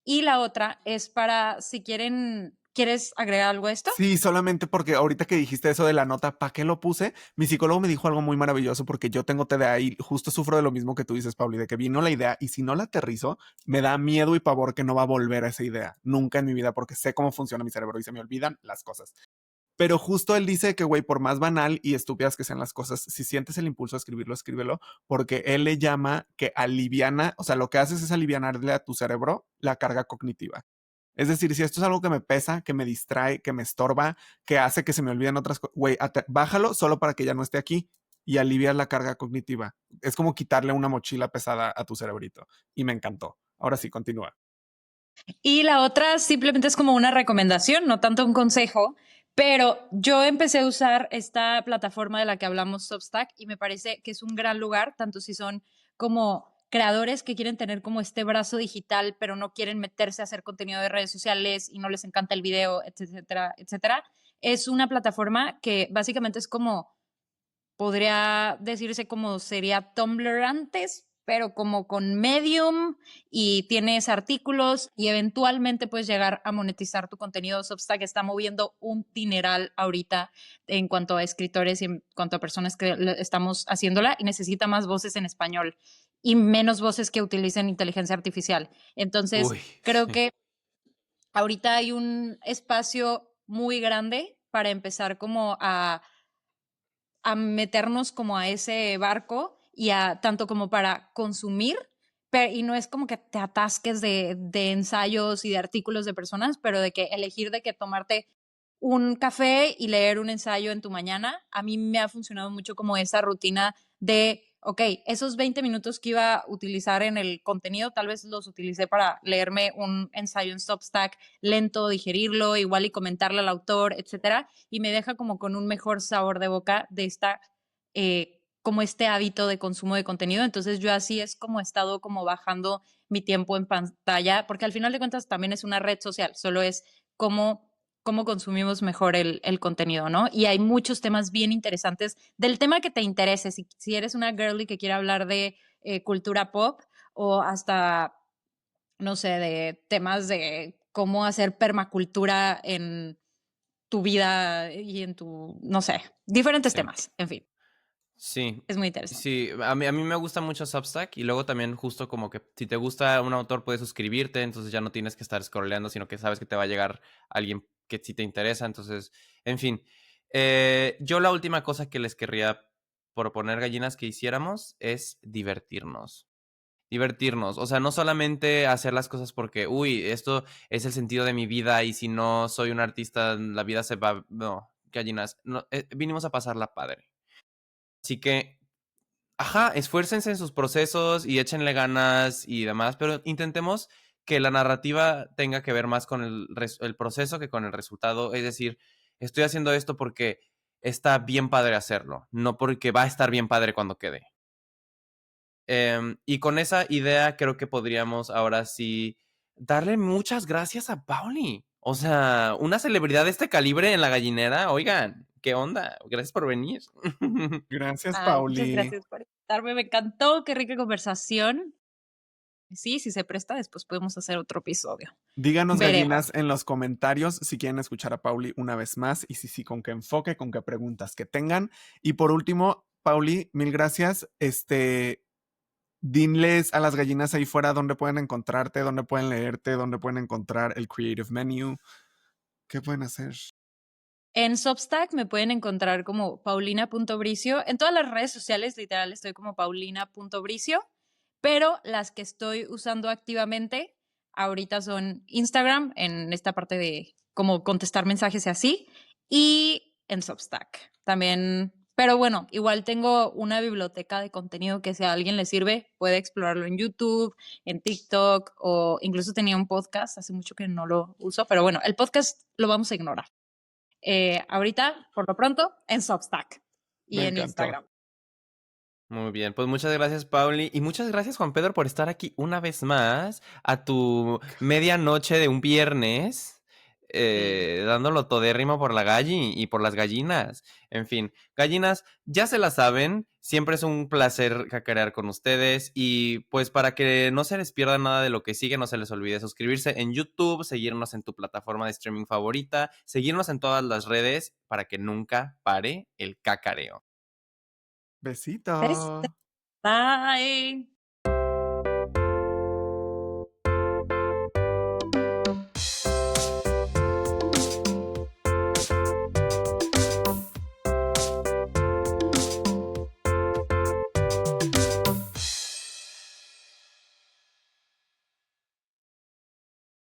Y la otra es para, si quieren, ¿quieres agregar algo a esto? Sí, solamente porque ahorita que dijiste eso de la nota, ¿para qué lo puse? Mi psicólogo me dijo algo muy maravilloso porque yo tengo TDA y justo sufro de lo mismo que tú dices, Pauli, de que vino la idea y si no la aterrizo, me da miedo y pavor que no va a volver a esa idea. Nunca en mi vida porque sé cómo funciona mi cerebro y se me olvidan las cosas. Pero justo él dice que, güey, por más banal y estúpidas que sean las cosas, si sientes el impulso de escribirlo, escríbelo, porque él le llama que aliviana, o sea, lo que haces es alivianarle a tu cerebro la carga cognitiva. Es decir, si esto es algo que me pesa, que me distrae, que me estorba, que hace que se me olviden otras cosas, güey, bájalo solo para que ya no esté aquí y aliviar la carga cognitiva. Es como quitarle una mochila pesada a tu cerebrito. Y me encantó. Ahora sí, continúa. Y la otra simplemente es como una recomendación, no tanto un consejo, pero yo empecé a usar esta plataforma de la que hablamos, Substack, y me parece que es un gran lugar, tanto si son como creadores que quieren tener como este brazo digital, pero no quieren meterse a hacer contenido de redes sociales y no les encanta el video, etcétera, etcétera. Es una plataforma que básicamente es como podría decirse como sería Tumblr antes, pero como con Medium y tienes artículos y eventualmente puedes llegar a monetizar tu contenido. Substack está moviendo un dineral ahorita en cuanto a escritores y en cuanto a personas que estamos haciéndola y necesita más voces en español. y menos voces que utilicen inteligencia artificial. Entonces, Uy, creo sí. que ahorita hay un espacio muy grande para empezar como a meternos como a ese barco y a tanto como para consumir, y no es como que te atasques de ensayos y de artículos de personas, pero de que elegir de que tomarte un café y leer un ensayo en tu mañana, a mí me ha funcionado mucho como esa rutina de, ok, esos 20 minutos que iba a utilizar en el contenido, tal vez los utilicé para leerme un ensayo en Substack lento, digerirlo, igual y comentarle al autor, etcétera, y me deja como con un mejor sabor de boca de esta, como este hábito de consumo de contenido. Entonces yo así es como he estado como bajando mi tiempo en pantalla, porque al final de cuentas también es una red social, solo es cómo consumimos mejor el contenido, ¿no? Y hay muchos temas bien interesantes del tema que te interese. Si eres una girly que quiere hablar de cultura pop o hasta, no sé, de temas de cómo hacer permacultura en tu vida y en tu, no sé, diferentes Sí. temas, en fin, Sí, es muy interesante. sí, a mí me gusta mucho Substack y luego también justo como que si te gusta un autor puedes suscribirte, entonces ya no tienes que estar scrolleando, sino que sabes que te va a llegar alguien que sí te interesa, entonces, en fin. Yo la última cosa que les querría proponer, gallinas, que hiciéramos es divertirnos. Divertirnos, o sea, no solamente hacer las cosas porque, uy, esto es el sentido de mi vida y si no soy un artista, la vida se va, no, gallinas, no, vinimos a pasarla padre. Así que, ajá, esfuércense en sus procesos y échenle ganas y demás, pero intentemos que la narrativa tenga que ver más con el proceso que con el resultado. Es decir, estoy haciendo esto porque está bien padre hacerlo, no porque va a estar bien padre cuando quede. Y con esa idea creo que podríamos ahora sí darle muchas gracias a Pauli. O sea, una celebridad de este calibre en la gallinera. Oigan, ¿qué onda? Gracias por venir. Gracias, Ay, muchas Pauli. gracias por invitarme, me encantó, qué rica conversación. Sí, si se presta, después podemos hacer otro episodio. Díganos, Veremos. gallinas, en los comentarios si quieren escuchar a Pauli una vez más y si sí, con qué enfoque, con qué preguntas que tengan. Y por último, Pauli, mil gracias. Dinles a las gallinas ahí fuera dónde pueden encontrarte, dónde pueden leerte, dónde pueden encontrar el Creative Menu. ¿Qué pueden hacer? En Substack me pueden encontrar como paulina.bricio. En todas las redes sociales, literal, estoy como paulina.bricio, pero las que estoy usando activamente ahorita son Instagram, en esta parte de como contestar mensajes y así, y en Substack también. Pero bueno, igual tengo una biblioteca de contenido que si a alguien le sirve, puede explorarlo en YouTube, en TikTok o incluso tenía un podcast, hace mucho que no lo uso, pero bueno, el podcast lo vamos a ignorar. Ahorita, por lo pronto, en Substack y Me en encantó. Instagram. Muy bien, pues muchas gracias, Pauli. Y muchas gracias, Juan Pedro, por estar aquí una vez más a tu medianoche de un viernes, dándolo todérrimo por la galli y por las gallinas. En fin, gallinas, ya se la saben. Siempre es un placer cacarear con ustedes. Y pues para que no se les pierda nada de lo que sigue, no se les olvide suscribirse en YouTube, seguirnos en tu plataforma de streaming favorita, seguirnos en todas las redes para que nunca pare el cacareo. Besito. Bye.